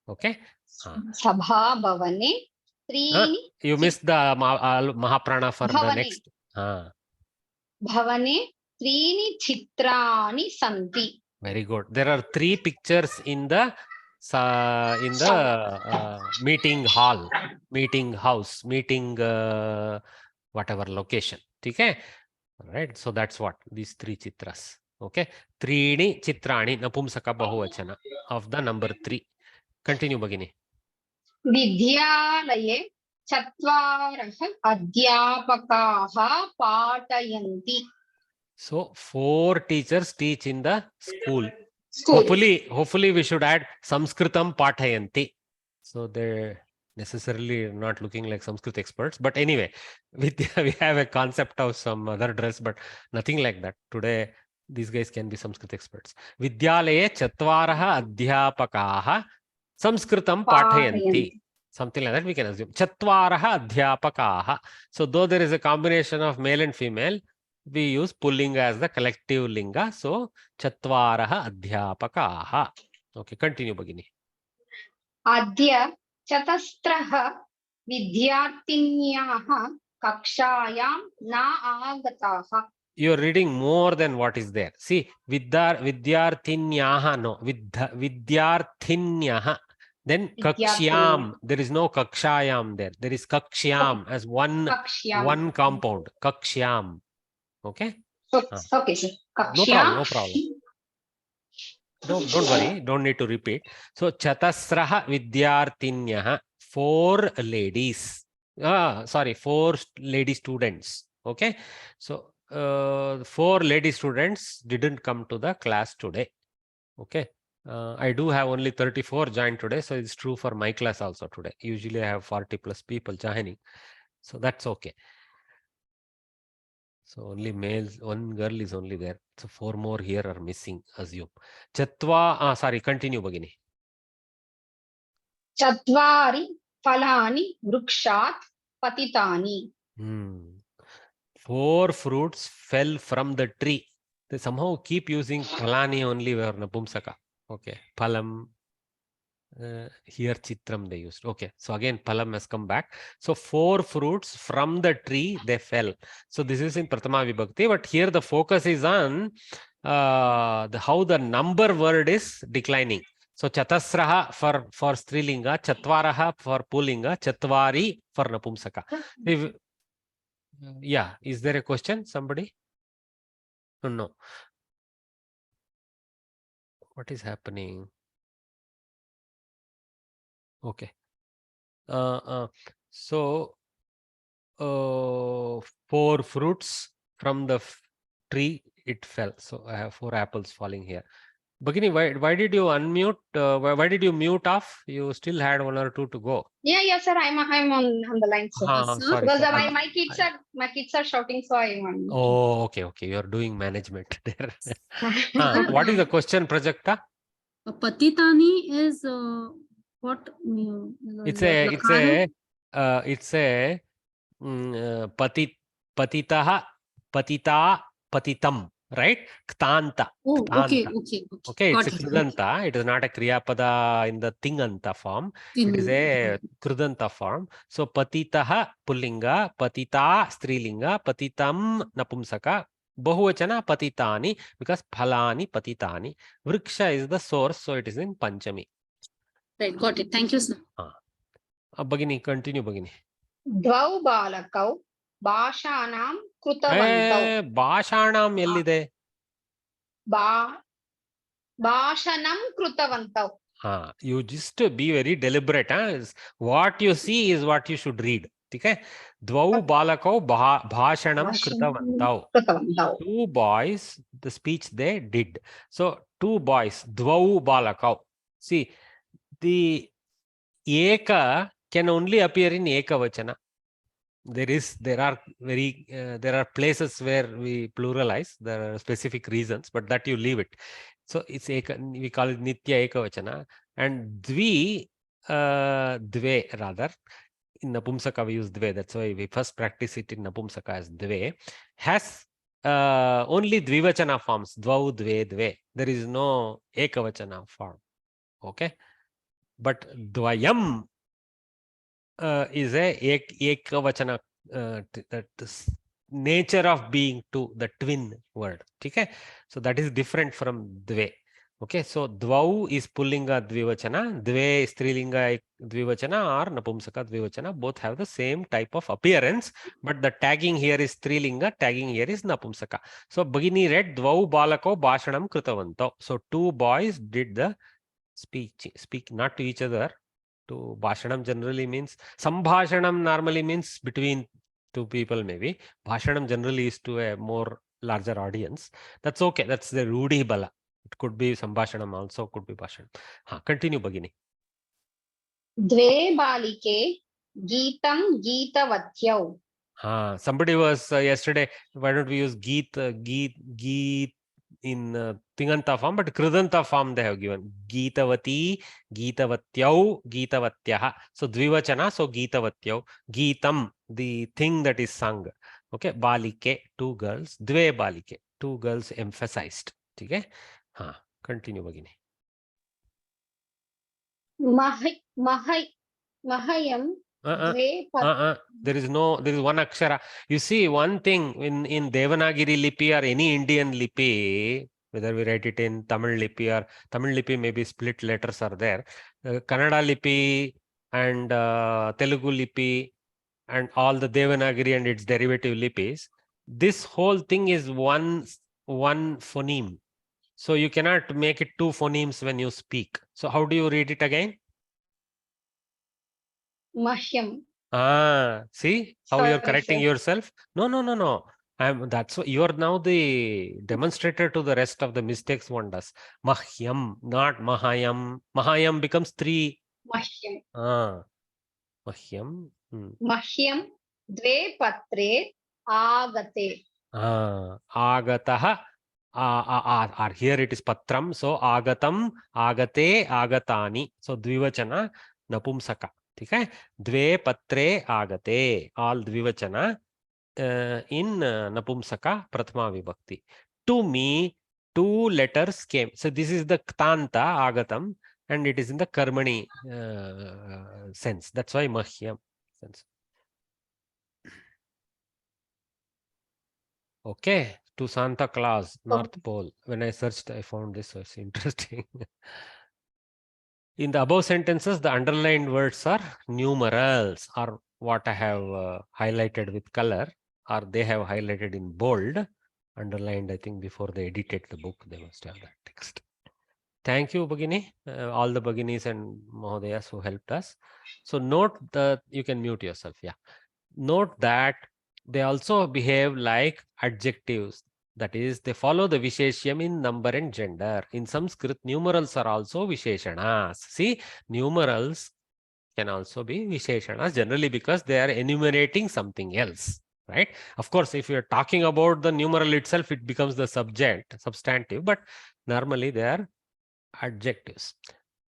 Okay?
Sabhavane त्रीणि.
You missed the Mahaprana for the next.
Bhavane त्रीणि चित्राणि सन्ति.
Very good. There are 3 pictures in the meeting hall, meeting house, meeting whatever location. Okay? All right. So that's what these 3 chitras. Okay. Treeni chitrani napumsaka bahuvachana of the number 3. Continue, Bhagini.
विद्यालये चत्वारः अध्यापकाः पाठयन्ति.
So 4 teachers teach in the school. Hopefully we should add Samskritam Pathayanti. So they're necessarily not looking like Sanskrit experts. But anyway, we have a concept of some other dress, but nothing like that. Today, these guys can be Sanskrit experts. Vidyalaye Chatvaraha Adhyapakaha Samskritam Pathayanti. Something like that we can assume. Chatvaraha Adhyapakaha. So though there is a combination of male and female, we use pullinga as the collective linga. So, chatvaraha adhyapakaha. Okay, continue, Bhagini.
Adhya chatastraha vidyarthinyaha kakshayam na agataha.
You're reading more than what is there. See, vidyarthinyaha, no. Vidyarthinyaha. Then kakshyam. There is no kakshayam there. There is kakshyam as one compound. Kakshyam. Okay.
Okay, sir.
No problem. Don't worry. Don't need to repeat. So chatasraha vidyarthinyaha, 4 ladies. 4 lady students. Okay. So 4 lady students didn't come to the class today. Okay. I do have only 34 joined today, so it's true for my class also today. Usually I have 40+ people joining, so that's okay. So only males, one girl is only there. So 4 more here are missing, assume. Sorry, continue, Bhagini.
चत्वारि फलानि वृक्षात् पतितानि.
4 fruits fell from the tree. They somehow keep using phalani only where napumsaka. Okay, phalam. Here chitram they used. Okay, so again phalam has come back. So 4 fruits from the tree they fell. So this is in Prathama Vibhakti, but here the focus is on how the number word is declining. So chatasraha for strilinga, chatvaraha for pullinga, chatvari for napumsaka. Yeah, is there a question? Somebody? No. What is happening? Okay. So 4 fruits from the tree it fell. So I have 4 apples falling here. Bhagini, why did you unmute? Why did you mute off? You still had 1 or 2 to go.
Yeah, sir. I'm on the line, sir.
Sorry,
Because
sorry.
my kids are shouting, so I'm on.
Oh, okay. You're doing management there. What is the question, Prajakta?
Patitani is what?
It's a patitaha, patita, patitam, right? Ktanta.
Oh, okay.
Okay,
Got
it's a
it.
krudanta. It is not a kriyapada in the tinganta form. It is a krudanta form. So patitaha pullinga, patita strilinga, patitam napumsaka, bahuvachana patitani, because phalani patitani. Vriksha is the source, so it is in Panchami.
Right, got it. Thank you, sir.
Bhagini, continue, Bhagini.
Dvau balakau bhashanam krutavantau.
Bhashanam ellide?
Bhashanam krutavantau.
You just be very deliberate. What you see is what you should read. Okay? Dvau balakau bhashanam krutavantau. 2 boys, the speech they did. So 2 boys, dvau balakau. See, the eka can only appear in ekavachana. There are places where we pluralize. There are specific reasons, but that you leave it. So it's we call it nitya ekavachana, and dve rather. In napumsaka we use dve. That's why we first practice it in napumsaka as dve. Has only dvivachana forms. Dvau, dve. There is no ekavachana form. Okay, but dvayam is a ekavachana, that nature of being two, the twin word. Okay, so that is different from dve. Okay, so dvau is pullinga dvivachana, dve strilinga dvivachana or napumsaka dvivachana. Both have the same type of appearance, but the tagging here is strilinga, tagging here is napumsaka. So Bhagini read dvau balako bhashanam krutavanto. So 2 boys did the speak not to each other. To bhashanam generally means, sambhashanam normally means between 2 people maybe. Bhashanam generally is to a more larger audience. That's okay. That's the Rudi Bala. It could be sambhashanam also, could be bhashanam. Continue, Bhagini.
Dve balike geetam geetavatyau.
Somebody was yesterday, why don't we use geet in tinganta form, but krudanta form they have given. Geetavati, geetavatyau, geetavatyaha. So dvivachana, so geetavatyau. Geetam, the thing that is sung. Okay, balike, 2 girls. Dve balike, 2 girls emphasized. Okay, continue, Bhagini.
Mahayam.
There is 1 akshara. You see, one thing in Devanagiri Lipi or any Indian Lipi, whether we write it in Tamil Lipi or Tamil Lipi, maybe split letters are there. Kannada Lipi and Telugu Lipi and all the Devanagiri and its derivative Lipis. This whole thing is one phoneme. So you cannot make it 2 phonemes when you speak. So how do you read it again?
Mahyam.
See how you're correcting yourself? No. That's what you're now the demonstrator to the rest of the mistakes one does. Mahyam, not Mahayam. Mahayam becomes 3.
Mahyam.
Mahyam.
Mahyam dve patre agate.
Agataha. Or here it is patram. So agatam, agate, agatani. So dvivachana, napumsaka. Okay? Dve patre agate. All dvivachana in napumsaka prathama vibhakti. To me, 2 letters came. So this is the ktanta agatam, and it is in the karmani sense. That's why mahyam sense. Okay, to Santa Claus, North Pole. When I searched, I found this. So it's interesting. In the above sentences, the underlined words are numerals, or what I have highlighted with color, or they have highlighted in bold. Underlined, I think, before they edited the book, they must have that text. Thank you, Bhagini, all the Bhaginis and Mahodayas who helped us. So note that you can mute yourself. Yeah. Note that they also behave like adjectives. That is, they follow the Visheshyam in number and gender. In Sanskrit, numerals are also Visheshanas. See, numerals can also be Visheshanas generally because they are enumerating something else, right? Of course, if you're talking about the numeral itself, it becomes the subject, substantive, but normally they are adjectives.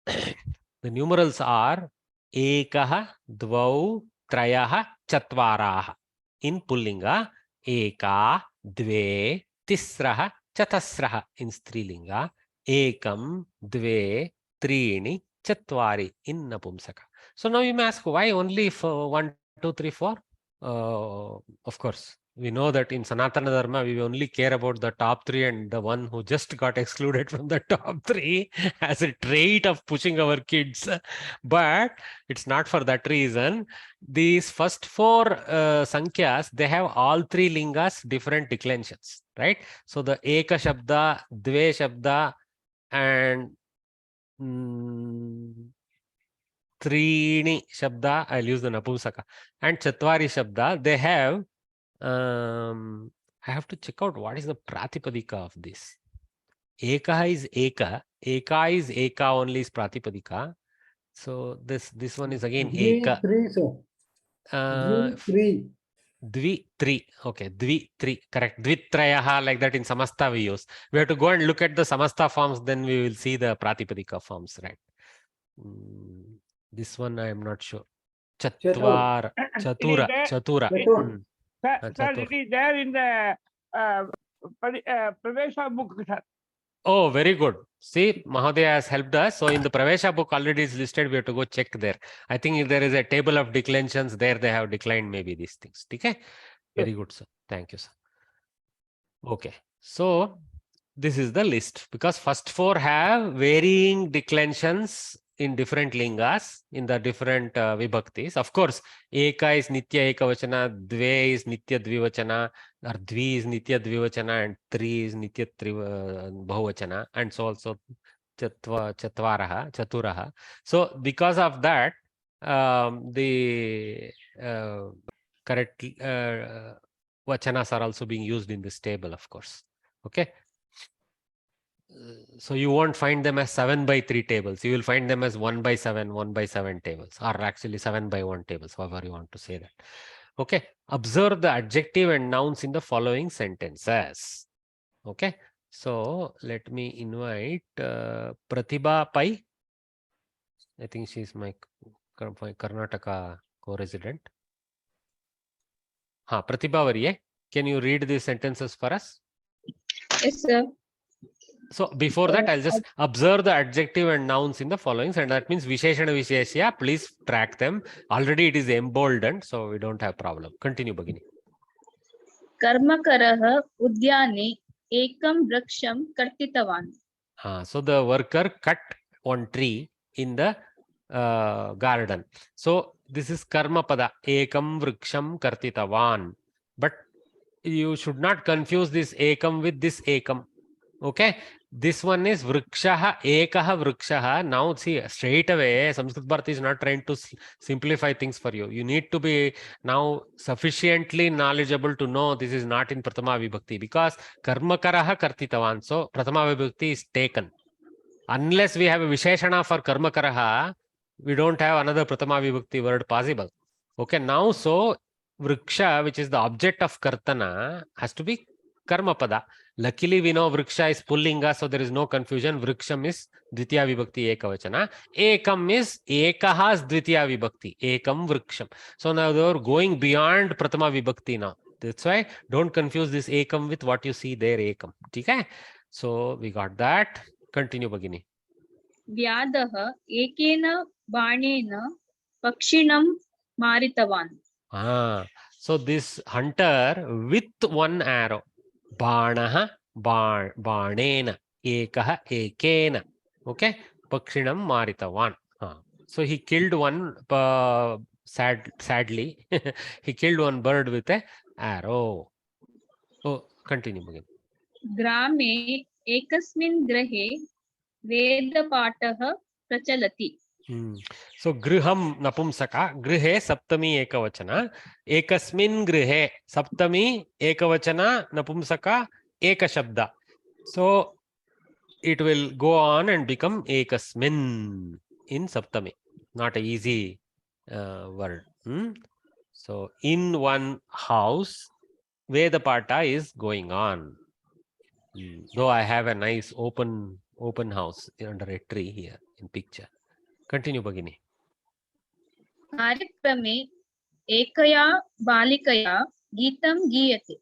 The numerals are Ekaha, Dvau, Trayaha, Chatvaraha. In Pullinga, Eka, Dve, Tisraha, Chatasraha. In Strilinga, Ekam, Dve, Trini, Chatvari. In Napumsaka. So now you may ask, why only for 1, 2, 3, 4? Of course, we know that in Sanatana Dharma, we only care about the top 3 and the one who just got excluded from the top 3 as a trait of pushing our kids. But it's not for that reason. These first 4 Sankhyas, they have all 3 lingas, different declensions, right? So the Eka Shabda, Dve Shabda, and Trini Shabda, I'll use the Napumsaka, and Chatvari Shabda, they have, I have to check out what is the Pratipadika of this. Eka is Eka. Eka is Eka only is Pratipadika. So this one is again Eka.
Three, sir. Three.
Dvi, 3. Okay, Dvi, 3. Correct. Dvitrayaha, like that in Samasta we use. We have to go and look at the Samasta forms, then we will see the Pratipadika forms, right? This one I am not sure. Chatvar, Chatura, Chatura.
Sir, it is there in the Pravesha book, sir.
Oh, very good. See, Mahodaya has helped us. So in the Pravesha book already is listed. We have to go check there. I think if there is a table of declensions there, they have declined maybe these things. Okay. Very good, sir. Thank you, sir. Okay. So this is the list because first 4 have varying declensions in different lingas, in the different vibhaktis. Of course, Eka is Nitya Ekavachana, Dve is Nitya Dvivachana, or Dvi is Nitya Dvivachana, and 3 is Nitya Bahuvachana, and so also Chatvaraha, Chaturaha. So because of that, the correct vachanas are also being used in this table, of course. Okay. So you won't find them as 7/3 tables. You will find them as 1/7, 1/7 tables, or actually 7/1 tables, however you want to say that. Okay. Observe the adjective and nouns in the following sentences. Okay. So let me invite Pratibha Pai. I think she's my Karnataka co-resident. Pratibha Varye, can you read these sentences for us?
Yes, sir.
So before that, I'll just observe the adjective and nouns in the following, and that means Visheshana Visheshya. Please track them. Already it is emboldened, so we don't have problem. Continue, Bhagini.
Karmakarah udyane ekam vraksham kartitavan.
So the worker cut one tree in the garden. So this is karma pada, ekam vriksham kartitavan. But you should not confuse this ekam with this ekam. Okay, this one is vrikshaha, ekaha vrikshaha. Now see, straight away, Sanskrit Bharati is not trying to simplify things for you. You need to be now sufficiently knowledgeable to know this is not in Prathama Vibhakti because karmakaraha kartitavan. So Prathama Vibhakti is taken. Unless we have a Visheshana for karmakaraha, we don't have another Prathama Vibhakti word possible. Okay, now so vriksha, which is the object of kartana, has to be karma pada. Luckily, we know vriksha is pullinga, so there is no confusion. Vriksham is dvitiya vibhakti ekavachana. Ekam is ekahas dvitiya vibhakti. Ekam vriksham. So now they are going beyond pratama vibhakti now. That's why don't confuse this ekam with what you see there, ekam. Okay? So we got that. Continue, Bhagini.
व्याधः एकेन बाणेन पक्षिणं मारितवान्.
So this hunter with one arrow, banaha banena, ekaha ekena, okay, pakshinam maritavan. So he killed one, sadly, he killed one bird with a arrow. Oh, continue again.
ग्रामे एकस्मिन् गृहे वेदपाठः प्रचलति.
So griham napumsaka, grihe saptami ekavachana, ekasmin grihe saptami ekavachana napumsaka eka shabda. So it will go on and become ekasmin in saptami. Not a easy word. So in one house, Vedapata is going on. Though I have a nice open house under a tree here in picture. Continue, Bhagini.
कार्यक्रमे एकया बालिकया गीतं गीयते.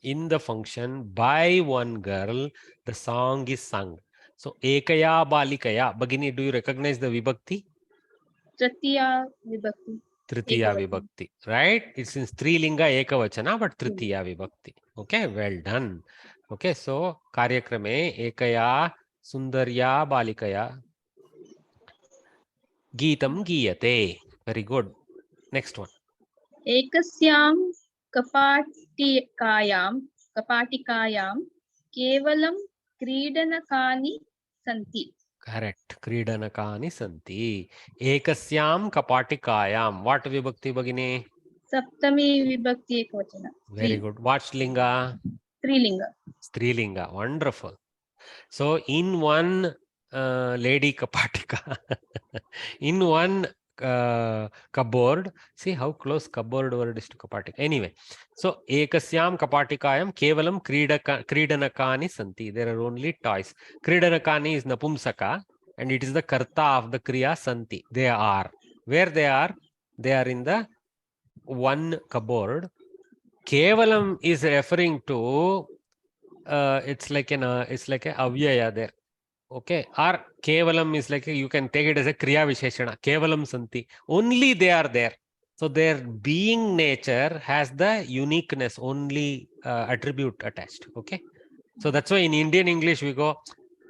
In the function, by one girl, the song is sung. So, ekaya balikaya. Bhagini, do you recognize the vibhakti?
Tritiya vibhakti.
Tritiya vibhakti, right? It's in Strilinga ekavachana, but Tritiya vibhakti. Okay, well done. Okay, so Karyakrame ekaya sundarya balikaya Geetam giyate. Very good. Next one.
एकस्यां कपाटिकायां केवलं क्रीडनकानि सन्ति.
Correct. Kridanakani santi. Ekasyam kapatikayam. What vibhakti, Bhagini?
Saptami vibhakti ekavachana.
Very good. What linga?
Strilinga.
Strilinga. Wonderful. So in one lady kapatika, in one cupboard, see how close cupboard word is to kapatika. Anyway, so ekasyam kapatikayam kevalam kridanakani santi. There are only toys. Kridanakani is napumsaka and it is the karta of the kriya santi. They are. Where they are? They are in the one cupboard. Kevalam is referring to it's like an it's like a avyaya there. Okay, or kevalam is like you can take it as a kriya visheshana. Kevalam santi. Only they are there. So their being nature has the uniqueness, only attribute attached. Okay, so that's why in Indian English we go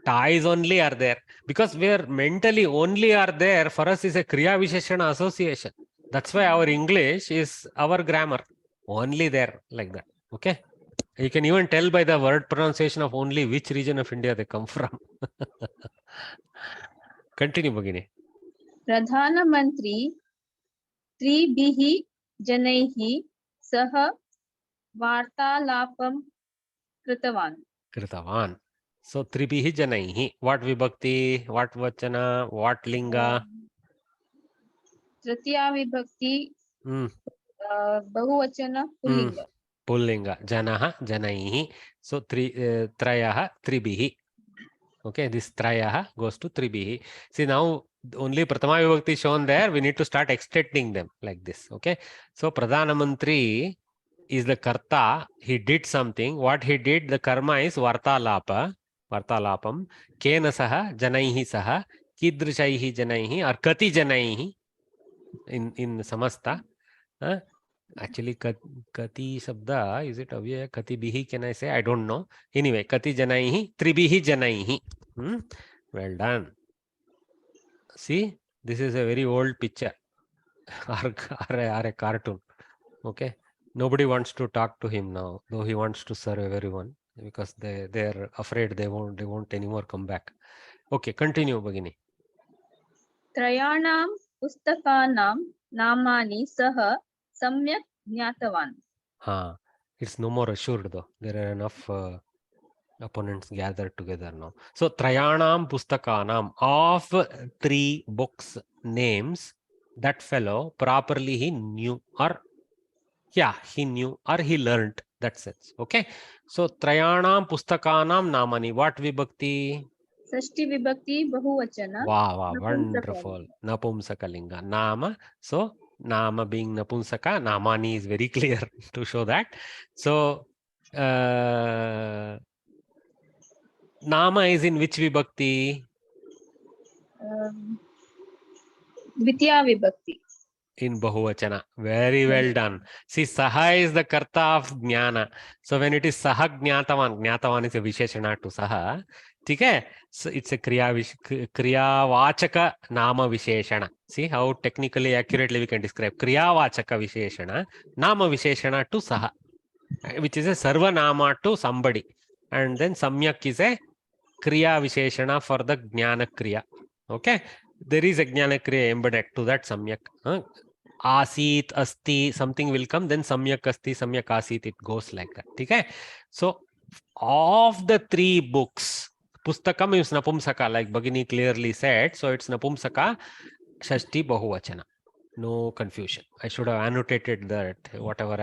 ties only are there, because where mentally only are there for us is a kriya visheshana association. That's why our English is our grammar only there like that. Okay. You can even tell by the word pronunciation of only which region of India they come from. Continue, Bhagini.
प्रधानमन्त्री त्रिभिः जनैः सह वार्तालापं कृतवान्.
So, tribihi janaihi. What vibhakti? What vachana? What linga?
Tritiya vibhakti. Bahuvachana pullinga.
Pullinga. Janaha janaihi. So, trayaha tribihi. Okay, this trayaha goes to tribihi. See, now only pratama vibhakti shown there. We need to start extending them like this. Okay, so Pradhana Mantri is the karta. He did something. What he did, the karma is vartalapa. Vartalapam. Kena saha janaihi saha kidrishaihi janaihi or kati janaihi in samasta. Actually, kati sabda, is it avyaya? Kati bihi, can I say? I don't know. Anyway, kati janaihi, tribihi janaihi. Well done. See, this is a very old picture or a cartoon. Okay. Nobody wants to talk to him now, though he wants to serve everyone because they're afraid they won't anymore come back. Okay, continue, Bhagini.
Trayanam pustakaanam namani saha samyak jnatavan.
It's no more assured though. There are enough opponents gathered together now. So, Trayanam Pustakanam, of 3 books names, that fellow properly he knew or he knew or he learnt. that sense. Okay. So Trayanam Pustakanam Namani. What vibhakti?
षष्ठी विभक्ति बहुवचन
Wow,
नपुंसकलिंग.
wonderful. Napumsakalinga. Nama. So Nama being Napumsaka, Namani is very clear to show that. So Nama is in which vibhakti?
द्वितीया विभक्ति.
In Bahuvachana. Very well done. See, Saha is the Karta of Jnana. So when it is Saha Jnatavan, Jnatavan is a Visheshana to Saha. Okay? So it's a Kriya Vachaka Nama Visheshana. See how technically accurately we can describe. Kriya Vachaka Visheshana, Nama Visheshana to Saha, which is a Sarva Nama to somebody. And then Samyak is a Kriya Visheshana for the Jnana Kriya. Okay? There is a Jnana Kriya embedded to that Samyak. Asit, asti, something will come, then samyak asti, samyak asit, it goes like that. Okay? So, of the three books, Pustakam is Napumsaka, like Bhagini clearly said, so it's Napumsaka, Shashti, Bahuvachana. No confusion. I should have annotated that, whatever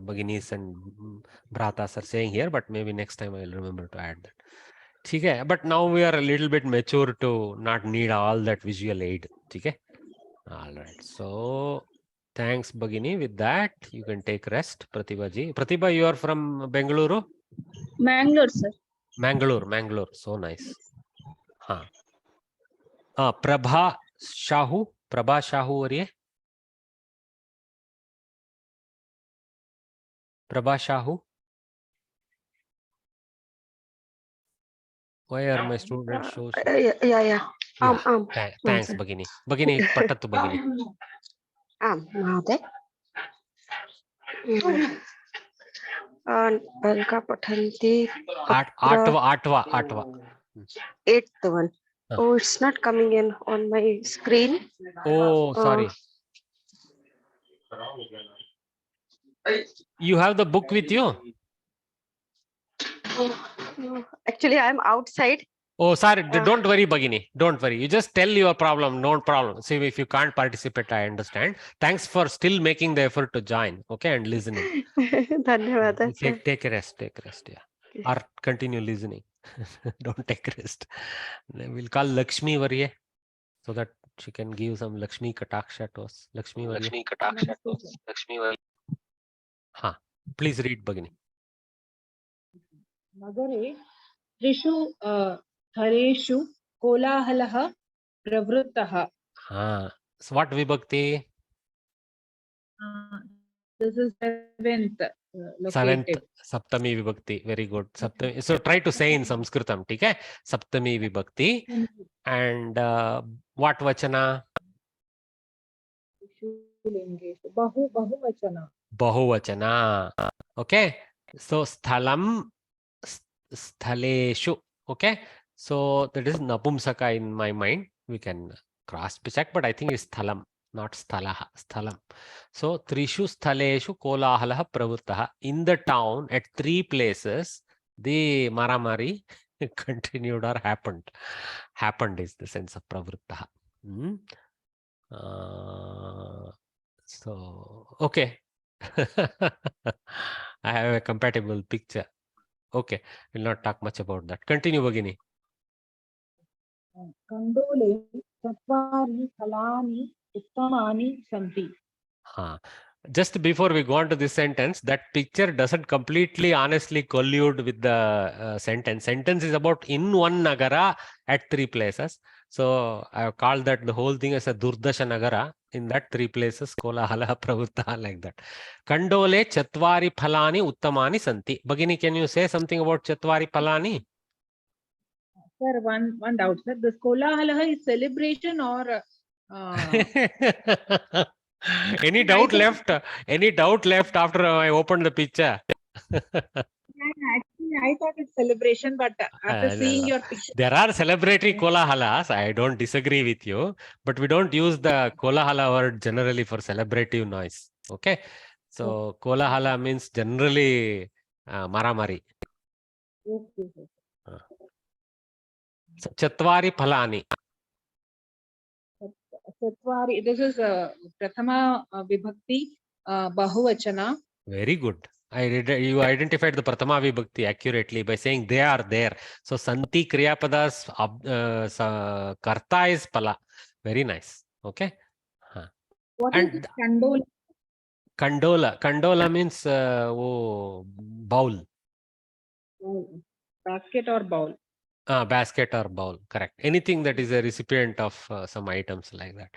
Bhaginis and Bhratas are saying here, but maybe next time I will remember to add that. Okay? But now we are a little bit mature to not need all that visual aid. Okay? All right. So, thanks, Bhagini. With that, you can take rest, Pratibha ji. Pratibha, you are from Bengaluru?
Mangalore, sir.
Mangalore. So nice. Huh. Prabha Shahu. Prabha Shahu, are you? Prabha Shahu. Why are my students so?
Yeah.
Thanks, Bhagini. Bhagini, Pattattu Bhagini.
Mahoday. Banka Pathanti.
Atva.
8th one. Oh, it's not coming in on my screen.
Oh, sorry. You have the book with you?
No. Actually, I'm outside.
Oh, sorry. Don't worry, Bhagini. Don't worry. You just tell your problem. No problem. See, if you can't participate, I understand. Thanks for still making the effort to join. Okay, and listening. Take a rest. Yeah. Or continue listening. Don't take rest. We'll call Lakshmi Varye so that she can give some Lakshmi Kataksha to us. Lakshmi Varye. Ha. Please read, Bhagini.
Nagare Trishu Hareshu Kolahalah Pravruttaha.
So what vibhakti?
This is 7th.
Seventh, Saptami Vibhakti. Very good. Saptami. So try to say in Samskritam. Okay? Saptami Vibhakti. And what Vachana? Bahuvachana. Okay? So Sthalam, Sthaleshu. Okay? So that is Napumsaka in my mind. We can cross check, but I think it's Sthalam, not Sthalaha. Sthalam. So Trishu Sthaleshu Kolahalah Pravruttaha. In the town, at 3 places, the Maramari continued or happened. Happened is the sense of Pravruttaha. So, okay. I have a compatible picture. Okay, we'll not talk much about that. Continue, Bhagini.
Kandole Tatvari Kalani Uttamani Santi.
Just before we go on to this sentence, that picture doesn't completely honestly collude with the sentence. Sentence is about in one Nagara at 3 places. So I have called that the whole thing as a Durdasha Nagara. In that 3 places, Kolahala Pravutta, like that. Kandole Chatvari Phalani Uttamani Santi. Bhagini, can you say something about Chatvari Phalani?
Sir, one doubt, sir. This Kolahalah is celebration or
Any doubt left? Any doubt left after I opened the picture?
Actually, I thought it's celebration, but after seeing your picture,
there are celebratory kolahalas. I don't disagree with you, but we don't use the kolahala word generally for celebrative noise. Okay, so kolahala means generally maramari.
Okay.
So Chatvari Phalani.
Chatvari. This is Prathama Vibhakti Bahuvachana.
Very good. You identified the Pratama Vibhakti accurately by saying they are there. So Santi Kriyapadas Karta is Pala. Very nice. Okay.
What is
And
Kandola?
Kandola. Kandola means bowl.
Basket or bowl?
Basket or bowl. Correct. Anything that is a recipient of some items like that.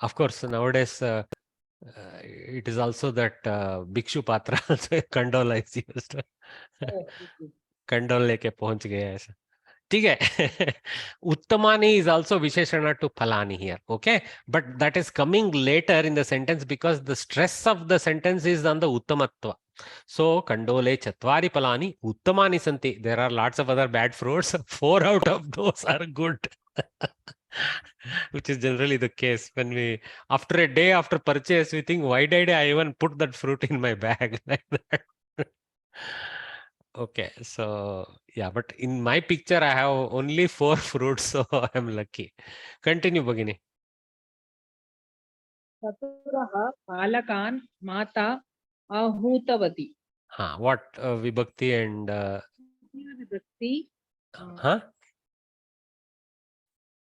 Of course, nowadays it is also that Bhikshu Patra also Kandola is used. Kandol leke pahunch gaya aisa. ठीक है. Uttamani is also Visheshana to Phalani here. Okay. But that is coming later in the sentence because the stress of the sentence is on the Uttamatva. So Kandole Chatvari Phalani Uttamani Santi. There are lots of other bad fruits. 4 out of those are good. Which is generally the case when we, after a day after purchase, we think, why did I even put that fruit in my bag like that? Okay, so yeah, but in my picture, I have only 4 fruits, so I'm lucky. Continue, Bhagini.
Chaturah Palakan Mata Ahutavati.
What Vibhakti and
Vibhakti.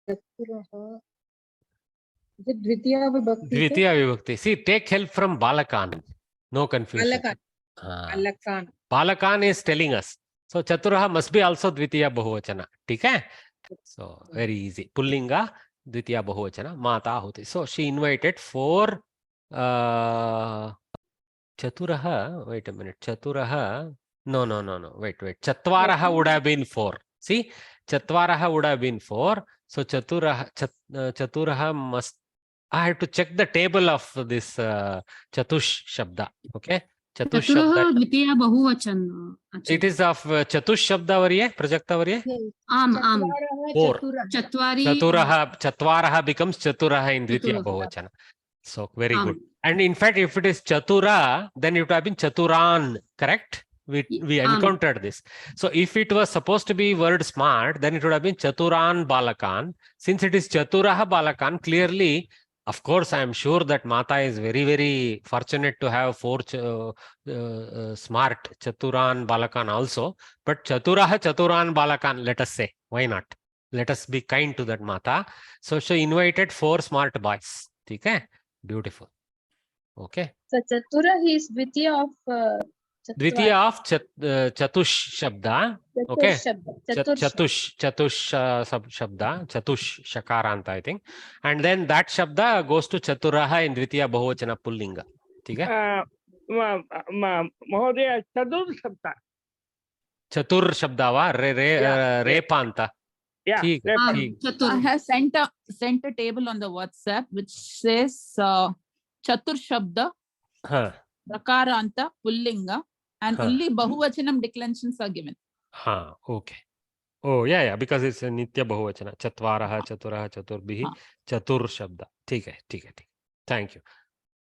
Chaturah. Is it Dvitiya Vibhakti?
Dvitiya Vibhakti. See, take help from Balakan. No confusion.
Palakan.
Palakan is telling us. So Chaturaha must be also Dvitiya Bahuvachana. Okay? So very easy. Pullinga, Dvitiya Bahuvachana, Mata Ahuti. So she invited 4 Chaturaha. Wait a minute. Chaturaha. No. Wait. Chatvaraha would have been 4. See? Chatvaraha would have been 4. So Chaturaha must. I have to check the table of this Chatush Shabda. Okay? Chatush Shabda.
Dvitiya Bahuvachan.
It is of Chatush Shabda variye, Prajakta variye?
Am.
4.
Chatvari.
Chatvaraha becomes Chaturaha in Dvitiya Bahuvachana. So very good. And in fact, if it is Chatura, then it would have been Chaturan, correct? We encountered this. So if it was supposed to be word smart, then it would have been Chaturan Balakan. Since it is Chaturaha Balakan, clearly, of course, I am sure that Mata is very, very fortunate to have 4 smart Chaturan Balakan also. But Chaturaha Chaturan Balakan, let us say. Why not? Let us be kind to that Mata. So she invited 4 smart boys. Okay? Beautiful. Okay.
So Chatura is Dvitiya of
Dvitiya of Chatush Shabda. Okay. Chatush Shabda. Chatush Shakaranta, I think. And then that Shabda goes to Chaturaha in Dvitiya Bahuvachana Pullinga. Okay.
Mahodaya, Chatur Shabda.
Chatur Shabda va? Repanta.
Yeah.
I have sent a table on the WhatsApp which says Chatur Shabda, Prakaranta, Pullinga, and only Bahuvachanam declensions are given.
Okay. Oh, yeah, because it's a Nitya Bahuvachana. Chatvaraha, Chaturaha, Chaturbhihi, Chatur Shabda. ठीक है. Thank you.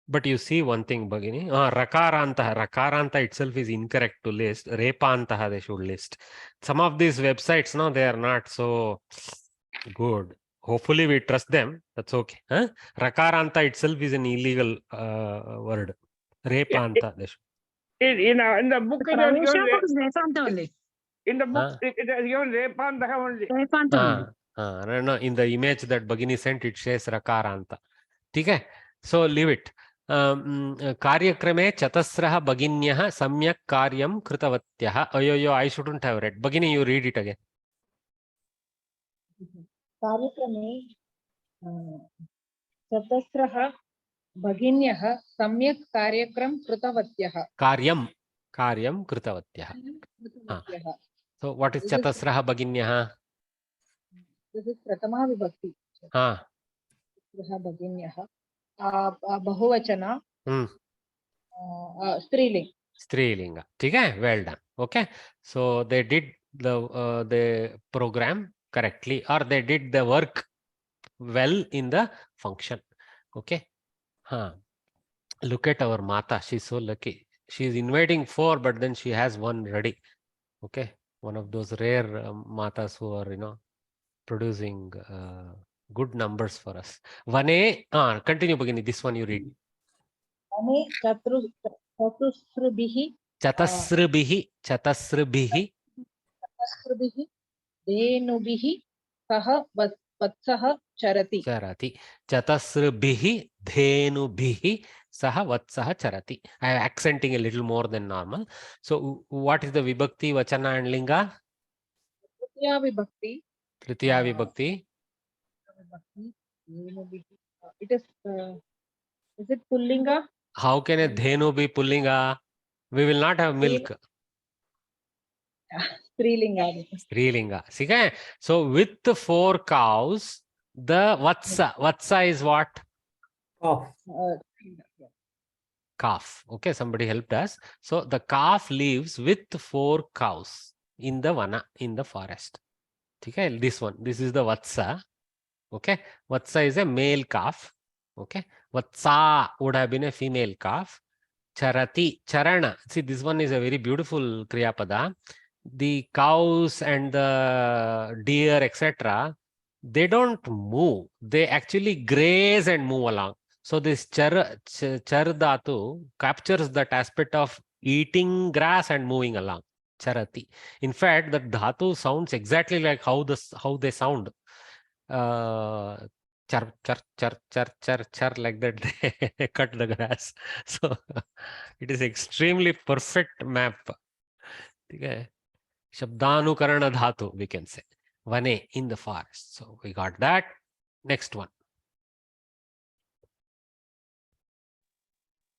But you see one thing, Bhagini. Rakaranta itself is incorrect to list. Repantaha they should list. Some of these websites, no, they are not so good. Hopefully we trust them. That's okay. Rakaranta itself is an illegal word. Repanta.
In the book, it is given
only.
in the book, it is given Repanta only.
No, in the image that Bhagini sent, it says Rakaranta. Okay? So leave it. Karyakrame chatasraha bhaginyah samyak karyam kritavatyaha. Ayo, I shouldn't have read. Bhagini, you read it again.
Karyakrame chatasraha bhaginyah samyak karyakram kritavatyaha.
Karyam kritavatyaha. So what is chatasraha bhaginyah?
This is Pratama Vibhakti. Chatasraha bhaginyah. Bahuvachana. Strilinga.
Okay, well done. Okay, so they did the program correctly, or they did the work well in the function. Okay. Look at our Mata. She's so lucky. She's inviting 4, but then she has 1 ready. Okay, one of those rare Matas who are, producing good numbers for us. Vane, continue, Bhagini. This one you read.
Vane चतुस्रुभिः
चतस्रभिः
धेनुभिः सह वत्सः चरति.
चतस्रभिः धेनुभिः सह वत्सः चरति. I am accenting a little more than normal. So what is the vibhakti, vachana and linga?
Tritiya vibhakti.
Tritiya vibhakti.
It is it pullinga?
How can a dhenu be pullinga? We will not have milk.
Strilinga.
Strilinga. Okay. So with the 4 cows, the vatsa is what? Calf. Okay, somebody helped us. So the calf lives with 4 cows in the vana, in the forest. Okay, this is the vatsa. Okay, vatsa is a male calf. Okay, vatsa would have been a female calf. Charati, charana. See, this one is a very beautiful kriyapada. The cows and the deer, etc., they don't move. They actually graze and move along. So this char dhatu captures that aspect of eating grass and moving along. Charati. In fact, the dhatu sounds exactly like how they sound. Char, char, char, char, char, char, like that they cut the grass. So it is extremely perfect map. Okay. Shabdanukarana dhatu, we can say. Vane, in the forest. So we got that. Next one.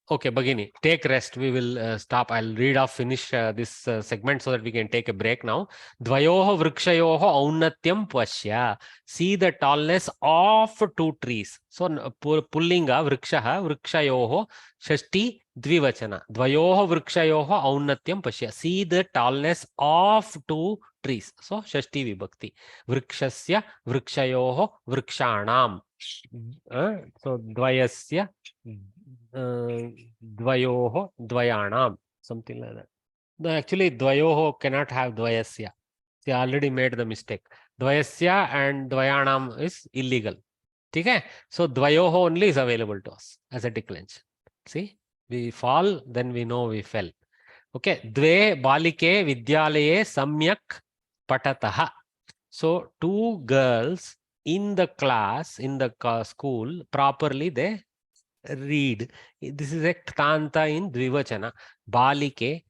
Okay, Bhagini, take rest. We will stop. I'll read off, finish this segment so that we can take a break now. Dvayoho vrikshayoho aunatyam pashya. See the tallness of 2 trees. So pullinga vrikshaha vrikshayoho shashti dvivachana. Dvayoho vrikshayoho aunatyam pashya. See the tallness of 2 trees. So shashti vibhakti. Vrikshasya vrikshayoho vrikshanam. So dvayasya dvayoho dvayanam, something like that. No, actually dvayoho cannot have dvayasya. They already made the mistake. Dvayasya and dvayanam is illegal. Okay? So dvayoho only is available to us as a declension. See, we fall, then we know we fell. Okay, dve balike vidyalaye samyak patataha. So 2 girls in the class, in the school, properly they read. This is a ktanta in dvivachana. Balike,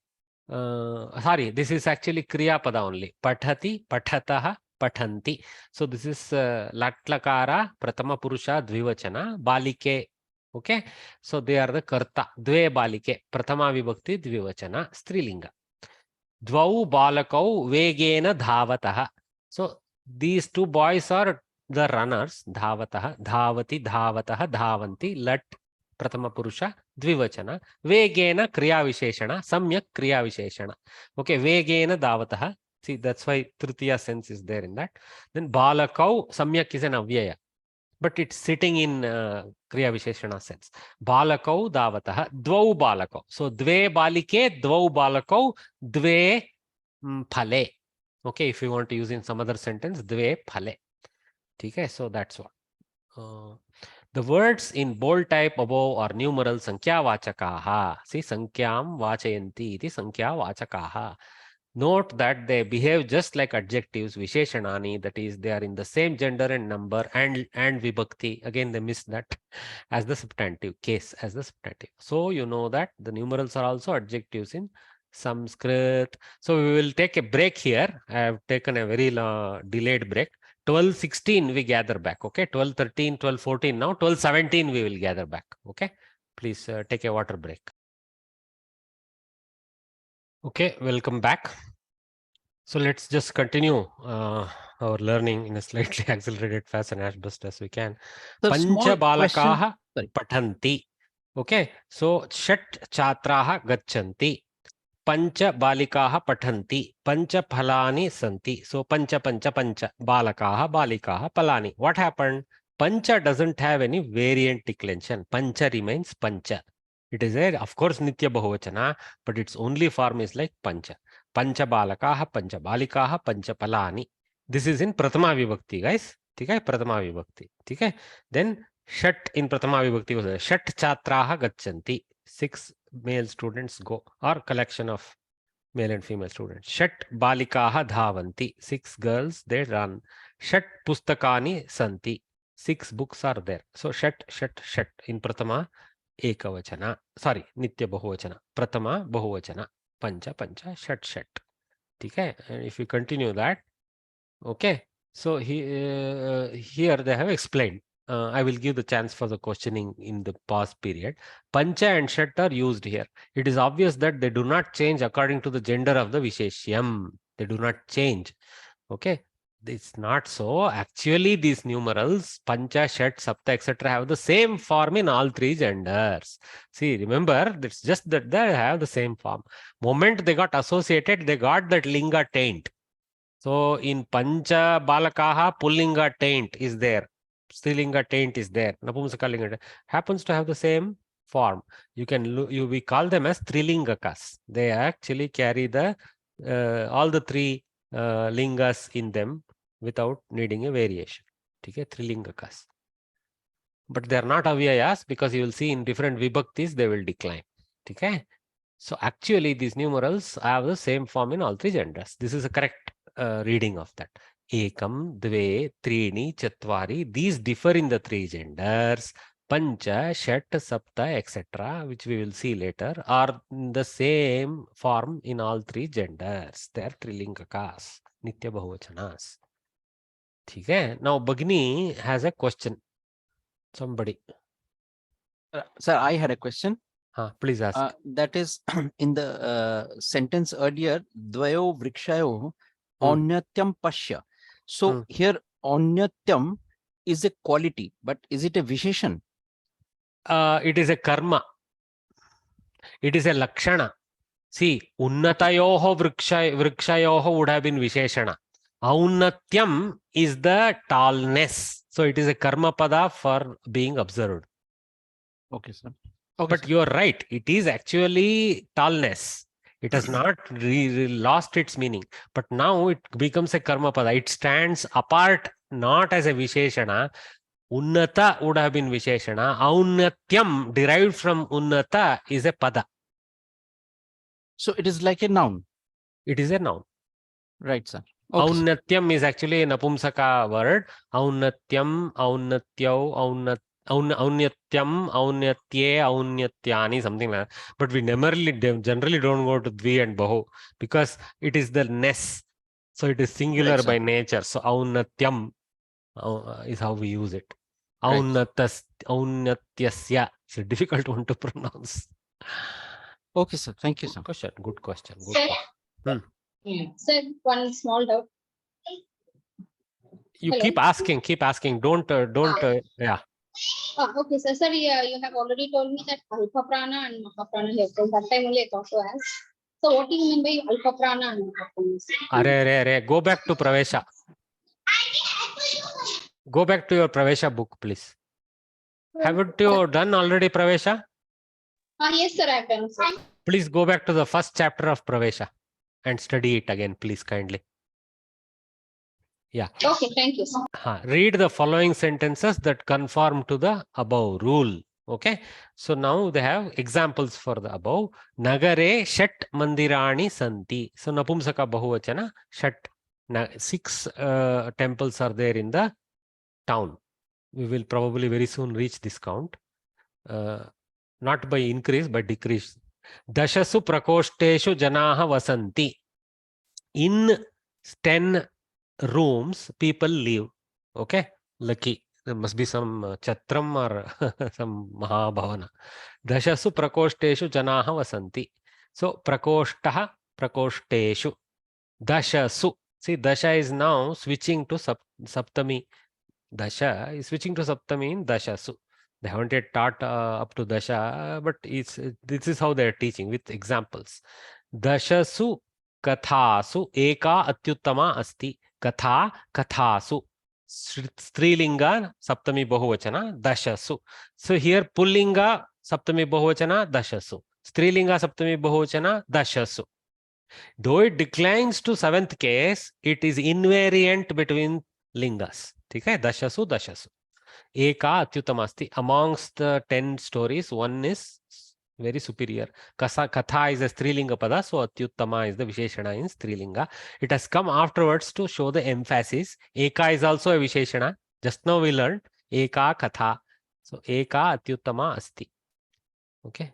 sorry, this is actually kriya pada only. Pathati, patataha, pathanti. So this is latlakara, pratama purusha, dvivachana, balike. Okay, so they are the karta. Dve balike, pratama vibhakti, dvivachana, strilinga. Dvau balakau vegena dhavataha. So these 2 boys are the runners. Dhavataha, dhavati, dhavataha, dhavanti. Lat pratama purusha, dvivachana. Vegena kriya visheshana, samyak kriya visheshana. Okay, vegena dhavataha. See, that's why tritiya sense is there in that. Then balakau, samyak is an avyaya, but it's sitting in kriya visheshana sense. Balakau dhavataha, dvau balakau. So dve balike, dvau balakau, dve phale. Okay, if you want to use in some other sentence, dve phale. Okay, so that's what. The words in bold type above are numeral sankhya vachakaha. See, sankyam vachayanti iti sankhya vachakaha. Note that they behave just like adjectives, visheshanani, that is, they are in the same gender and number, and vibhakti. Again, they missed that as the substantive case, as the substantive. So you know that the numerals are also adjectives in Samskrit. So we will take a break here. I have taken a very delayed break. 12:16 we gather back. Okay, 12:13, 12:14 now. 12:17 we will gather back. Okay, please take a water break. Okay, welcome back. So let's just continue our learning in a slightly accelerated fashion as best as we can.
So
Pancha balakaha
question.
pathanti. Okay, so shat chatraha gachanti. Pancha balikaha pathanti. Pancha phalani santi. So pancha balakaha balikaha palani. What happened? Pancha doesn't have any variant declension. Pancha remains pancha. It is a, of course, nitya bahuvachana, but its only form is like pancha. Pancha balakaha, pancha balikaha, pancha palani. This is in pratama vibhakti, guys. Okay, pratama vibhakti. Okay, then shat in pratama vibhakti was shat chatraha gachanti. 6 male students go, or collection of male and female students. Shat balikaha dhavanti. 6 girls, they run. Shat pustakani santi. 6 books are there. So shat, shat, shat. In pratama, ekavachana. Sorry, nitya bahuvachana. Pratama bahuvachana. Pancha, pancha, shat, shat. Okay. And if you continue that, okay. So here they have explained. I will give the chance for the questioning in the past period. Pancha and Shat are used here. It is obvious that they do not change according to the gender of the Visheshyam. They do not change. Okay. It's not so. Actually, these numerals, Pancha, Shat, Sapta, etc., have the same form in all 3 genders. See, remember, it's just that they have the same form. Moment they got associated, they got that linga taint. So in Pancha Balakaha, Pullinga taint is there. Strilinga taint is there. Napumsakalinga happens to have the same form. You can we call them as Trilingakas. They actually carry the all the 3 lingas in them without needing a variation. Okay, Trilingakas. But they are not avyayas because you will see in different vibhaktis they will decline. Okay. So actually these numerals have the same form in all 3 genders. This is a correct reading of that. Ekam, Dve, Trini, Chatvari. These differ in the 3 genders. Pancha, Shat, Sapta, etc., which we will see later, are the same form in all 3 genders. They are Trilingakas, Nitya Bahuvachanas. Okay. Now Bagni has a question. Somebody.
Sir, I had a question.
Please ask.
That is in the sentence earlier, Dvayo Vrikshayo Onyatyam Pashya. So here Onyatyam is a quality, but is it a Visheshan?
It is a karma. It is a lakshana. See, unnatayoho vrikshayoho would have been visheshana. Aunnatyam is the tallness. So it is a karma pada for being observed.
Okay, sir.
Okay, but you are right. It is actually tallness. It has not lost its meaning. But now it becomes a karma pada. It stands apart not as a visheshana. Unnata would have been visheshana. Aunnatyam derived from unnata is a pada.
So it is like a noun.
It is a noun.
Right, sir. Okay,
Aunnatyam is actually a napumsaka word. Aunnatyam, aunnatyau, aunnatyam, aunnatye, aunnatyani, something like that. But we generally don't go to dvi and bahu because it is the ness. So it is singular by nature. So aunnatyam is how we use it. Aunnatyasya. It's a difficult one to pronounce.
Okay, sir. Thank you, sir.
Good question. Good
Sir,
question.
sir, one small doubt.
You
Hello?
keep asking. Don't, yeah.
Okay, sir. Sir, you have already told me that Alpha Prana and Mahaprana you have told. That time only I thought to ask. So what do you mean by Alpha Prana and Mahaprana?
Are. Go back to Pravesha. Go back to your Pravesha book, please. Haven't you done already Pravesha?
Yes, sir, I have done, sir.
Please go back to the first chapter of Pravesha and study it again, please, kindly. Yeah.
Okay, thank you, sir.
Read the following sentences that conform to the above rule. Okay. So now they have examples for the above. Nagare Shat Mandirani Santi. So Napumsaka Bahuvachana Shat. 6 temples are there in the town. We will probably very soon reach this count. Not by increase, but decrease. Dashasu Prakoshteshu Janaha Vasanti. In 10 rooms, people live. Okay, lucky. There must be some chatram or some mahabhavana. Dashasu Prakoshteshu Janaha Vasanti. So Prakoshtah Prakoshteshu. Dashasu. See, Dasha is now switching to Saptami. Dasha is switching to Saptami in Dashasu. They haven't yet taught up to Dasha, but this is how they are teaching with examples. Dashasu Kathasu Eka Atyuttama Asti. Katha Kathasu. Strilinga Saptami Bahuvachana Dashasu. So here Pullinga Saptami Bahuvachana Dashasu. Strilinga Saptami Bahuvachana Dashasu. Though it declines to 7th case, it is invariant between lingas. Okay? Dashasu, Dashasu. Eka Atyutamasti. Amongst the 10 stories, one is very superior. Katha is a Strilinga pada, so Atyuttama is the Visheshana in Strilinga. It has come afterwards to show the emphasis. Eka is also a Visheshana. Just now we learned Eka Katha. So Eka Atyuttama Asti. Okay.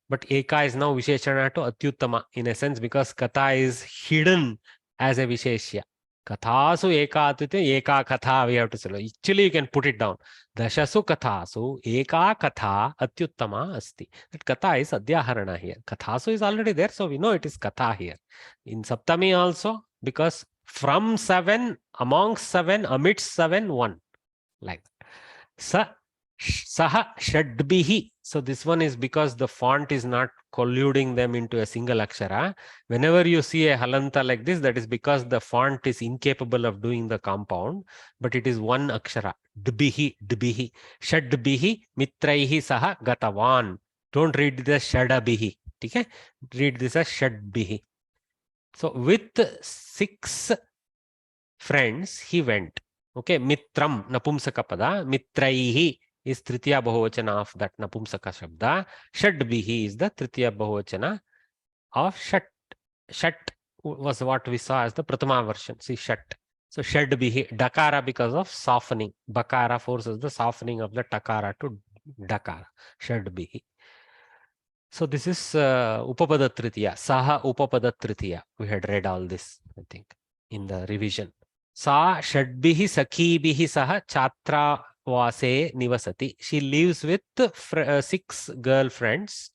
But Eka is now Visheshana to Atyuttama in a sense because Katha is hidden as a Visheshya. Kathasu Eka Atyuttama, Eka Katha we have to say. Actually, you can put it down. Dashasu Kathasu Eka Katha Atyuttama Asti. That Katha is Adhyaharana here. Kathasu is already there, so we know it is Katha here. In Saptami also, because from 7, amongst 7, amidst 7, 1. Like that. Saha Shadbihi. So this one is because the font is not colluding them into a single akshara. Whenever you see a halanta like this, that is because the font is incapable of doing the compound, but it is one akshara. Dbihi, Dbihi. Shadbihi, Mitraihi Saha Gatavan. Don't read this Shadabihi. Okay? Read this as Shadbihi. So with 6 friends, he went. Okay, Mitram, Napumsaka pada, Mitraihi is Tritiya Bahuvachana of that Napumsaka Shabda. Shadbihi is the Tritiya Bahuvachana of Shat. Shat was what we saw as the Pratama version. See, Shat. So Shadbihi, Dakara because of softening. Bakara forces the softening of the Takara to Dakara. Shadbihi. So this is Upapada Tritiya. Saha Upapada Tritiya. We had read all this, I think, in the revision. Sa Shadbihi Sakhibihi Saha Chatra Vase Nivasati. She lives with 6 girlfriends,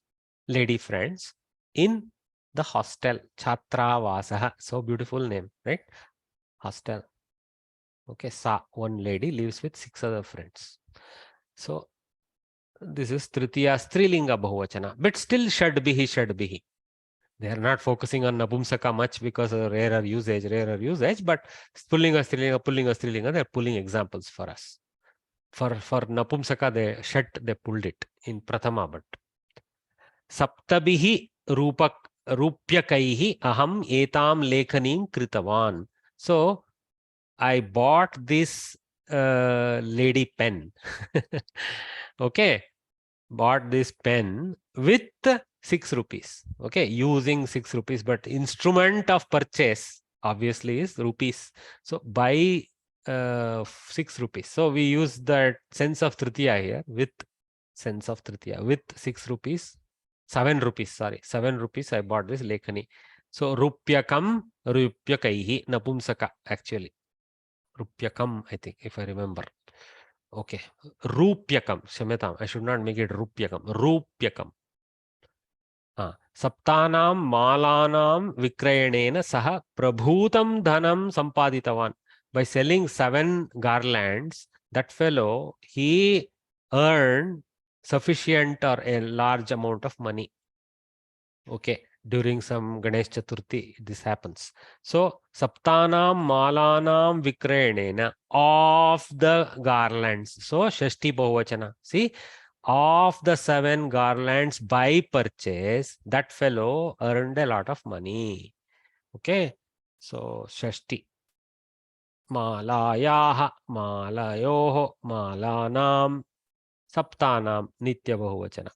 lady friends, in the hostel. Chatra Vasaha. So beautiful name, right? Hostel. Okay, Sa, one lady, lives with 6 other friends. So this is Tritiya Strilinga Bahuvachana. But still Shadbihi, Shadbihi. They are not focusing on Napumsaka much because of rarer usage, but Pullinga, Strilinga, they are pulling examples for us. For Napumsaka, they pulled it in Prathama, but Saptabihi Rupyakaihi Aham Etam Lekhanim Kritavan. So I bought this lady pen. Okay. Bought this pen with 6 rupees. Okay, using 6 rupees, but instrument of purchase obviously is rupees. So buy 6 rupees. So we use that sense of Tritiya here with sense of Tritiya with 6 rupees. 7 rupees, sorry. 7 rupees I bought this Lekhani. So Rupyakam, Rupyakaihi, Napumsaka actually. Rupyakam, I think, if I remember. Okay, Rupyakam, Shametam. I should not make it Rupyakam. Rupyakam. Saptanam Malanam Vikrayanena Saha Prabhutam Dhanam Sampaditavan. By selling 7 garlands, that fellow, he earned sufficient or a large amount of money. Okay, during some Ganesh Chaturthi, this happens. So, Saptanam Malanam Vikrayanena, of the garlands. So, Shashti Bahuvachana. See, of the 7 garlands by purchase, that fellow earned a lot of money. Okay, so Shashti. Malayaha, Malayoho, Malanam, Saptanam, Nitya Bahuvachana.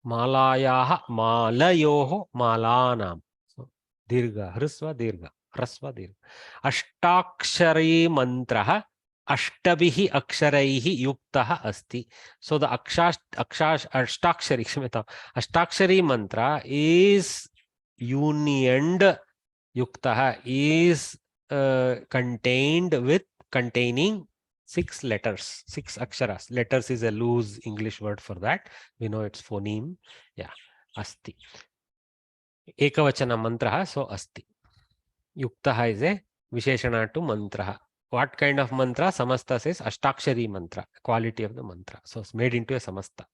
Malayaha, Malayoho, Malanam. So, Dirgha, Hrisva, Dirgha, Hrasva, Dirgha. Ashtakshari Mantraha, Ashtabihi Aksharaihi Yuktaha Asti. So, the Ashtakshari, Ashtakshari mantra is unioned, Yuktaha is containing 6 letters, 6 aksharas. Letters is a loose English word for that. We know it's phoneme. Yeah, Asti. Ekavachana mantraha, so Asti. Yuktaha is a Visheshana to mantraha. What kind of mantra? Samasta says Ashtakshari mantra, quality of the mantra. So it's made into a Samasta.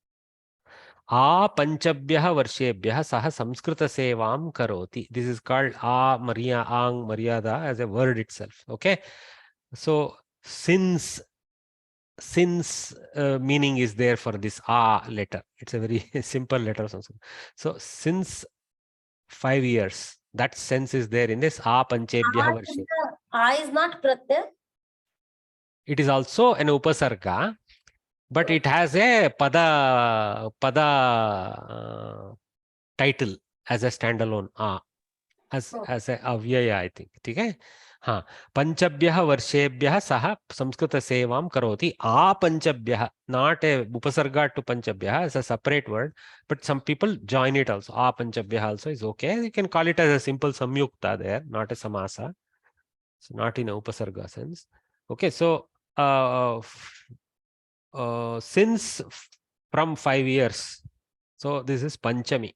A Panchabhyaha Varshebhyaha Saha Samskrita Sevam Karoti. This is called A Maria Ang Maryada as a word itself. Okay. So since meaning is there for this A letter. It's a very simple letter. So since 5 years, that sense is there in this A Panchebhyaha Varshebhyaha.
A is not Pratyaya.
It is also an Upasarga. but it has a pada title as a standalone as a avyaya, I think. ठीक है? हाँ, पंचभ्यः वर्षेभ्यः सः संस्कृत सेवां करोति. पंचभ्यः, not a upasarga to panchapyah as a separate word, but some people join it also. Panchapyah also is okay. You can call it as a simple samyukta there, not a samasa. So not in a upasarga sense. Okay, so since from 5 years, so this is Panchami.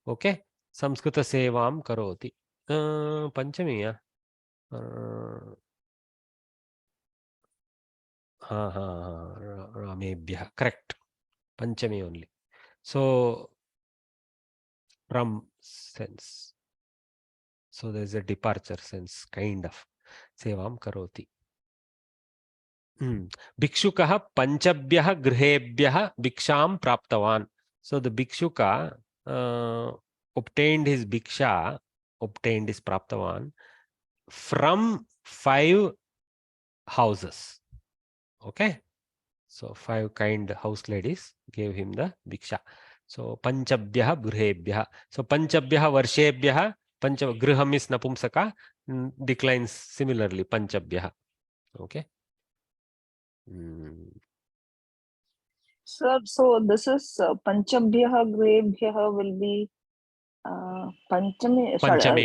Okay, Samskrita sevam karoti. Panchami, yeah. Ramebhyah, correct. Panchami only. So from sense. So there is a departure sense, kind of. Sevam karoti. Bhikshukah panchabhyah grihebhyah bhiksham praptavan. So the bhikshuka obtained his bhiksha, obtained his praptavan from 5 houses. Okay, so 5 kind house ladies gave him the bhiksha. So panchabhyah grihebhyah. So panchabhyah varshebhyah, griham is napumsaka, declines similarly panchabhyah. Okay.
Sir, so this is panchabhyah grihebhyah will be panchami
vibhakti.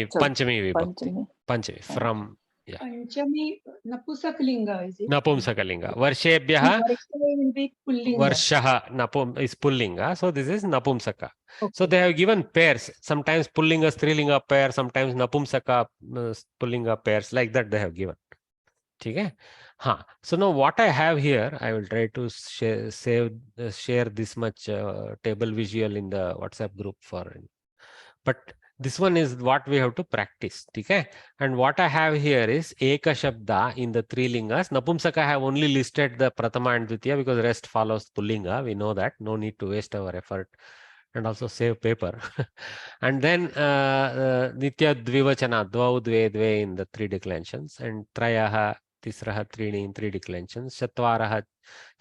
Panchami from, yeah.
Panchami napusakalinga, is it?
Napumsakalinga. Varshebhyah,
will be pullinga.
Varshaha is pullinga. So this is napumsaka. Okay. So they have given pairs. Sometimes pullinga strilinga pair, sometimes napumsaka pullinga pairs, like that they have given. Okay. So now what I have here, I will try to share this much table visual in the WhatsApp group but this one is what we have to practice. Okay. And what I have here is Eka Shabda in the 3 lingas. Napumsaka I have only listed the Pratama and Dvitiya because the rest follows Pullinga. We know that. No need to waste our effort and also save paper. And then Nitya Dvivachana, Dvau Dve Dve in the 3 declensions, and Trayaha, Tisraha, Trini in 3 declensions, Chatvaraha,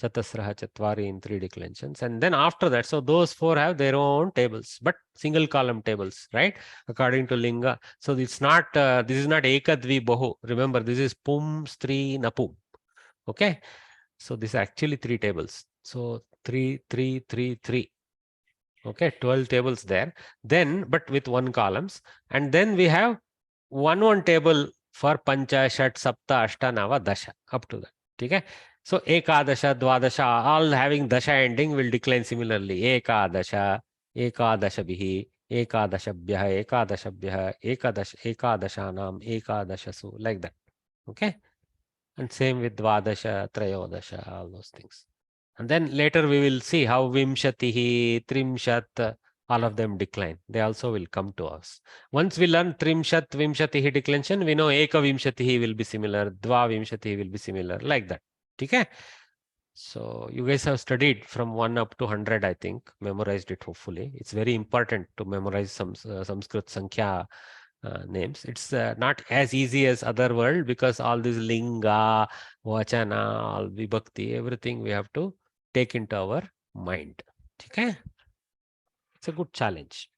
Chatasraha, Chatvari in 3 declensions. And then after that, so those 4 have their own tables, but single column tables, right? According to Linga. So it's not, this is not Eka Dvi Bahu. Remember, this is Pum, Stri, Napum. Okay. So this is actually 3 tables. So 3, 3, 3, 3. Okay, 12 tables there. Then, but with 1 columns. And then we have one table for Pancha, Shat, Sapta, Ashta, Nava, Dasha, up to that. Okay. So Ekadasha, Dwadasha, all having Dasha ending will decline similarly. Ekadasha, Ekadashabhihi, Ekadashabhyah, Ekadashabhyah, Ekadashanam, Ekadashasu, like that. Okay. And same with Dvadasha, Trayodasha, all those things. And then later we will see how Vimshatihi, Trimshat, all of them decline. They also will come to us. Once we learn Trimshat, Vimshatihi declension, we know Eka Vimshatihi will be similar, Dva Vimshatihi will be similar, like that. Okay? So you guys have studied from 1 up to 100, I think, memorized it hopefully. It's very important to memorize some Sanskrit Sankhya names. It's not as easy as other world because all this Linga, Vachana, all Vibhakti, everything we have to take into our mind. Okay? It's a good challenge.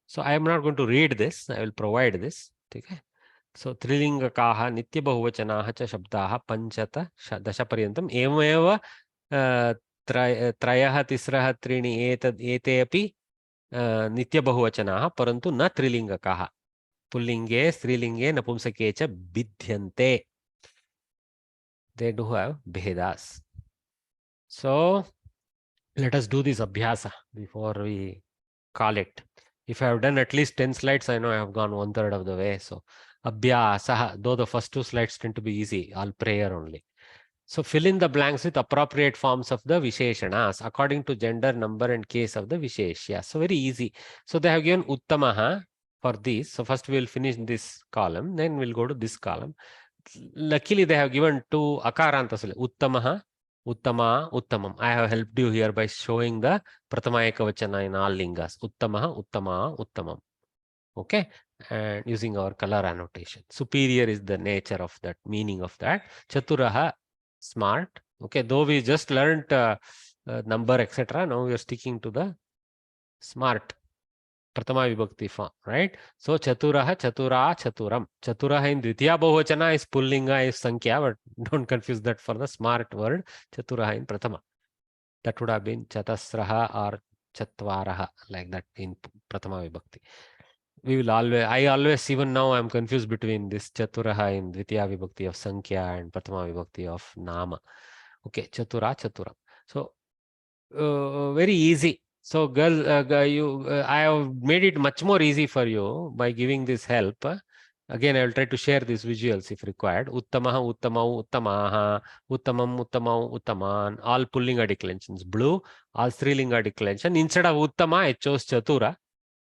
So I am not going to read this. I will provide this. Okay? So Trilingakaha Nitya Bahuvachanaha cha Shabdaha Panchata Dasha Paryantam Emeva Trayaha Tisraha Trini Ete Api Nitya Bahuvachanaha Parantu na Trilingakaha Pullinge Strilinge Napumsake cha Bidhyante. They do have Bhedas. So let us do this abhyasa before we call it. If I have done at least 10 slides, I know I have gone 1/3 of the way. So abhyasa, though the first 2 slides tend to be easy, all prayer only. So fill in the blanks with appropriate forms of the Visheshanas according to gender, number and case of the Visheshya. So very easy. So they have given Uttamaha for this. So first we will finish this column, then we'll go to this column. Luckily they have given 2 akarantas. Uttamaha, Uttama, Uttamam. I have helped you here by showing the Pratama Ekavachana in all lingas. Uttamaha, Uttama, Uttamam. Okay. And using our color annotation. Superior is the nature of that, meaning of that. Chaturaha, smart. Okay, though we just learned number, etc. Now we are sticking to the smart Pratama Vibhakti form, right? So Chaturaha, Chatura, Chaturam. Chaturaha in Dvitiya Bahuvachana is Pullinga, is Sankhya, but don't confuse that for the smart word. Chaturaha in Pratama. That would have been Chatasraha or Chatvaraha, like that in Pratama Vibhakti. We will always, I always, even now I'm confused between this Chaturaha in Dvitiya Vibhakti of Sankhya and Pratama Vibhakti of Nama. Okay, Chatura, Chaturam. So very easy. So girl, I have made it much more easy for you by giving this help. Again, I will try to share these visuals if required. Uttamaha, Uttamau, Uttamaha, Uttamam, Uttamau, Uttaman, all pullinga declensions. Blue, all strilinga declension. Instead of Uttama, I chose Chatura.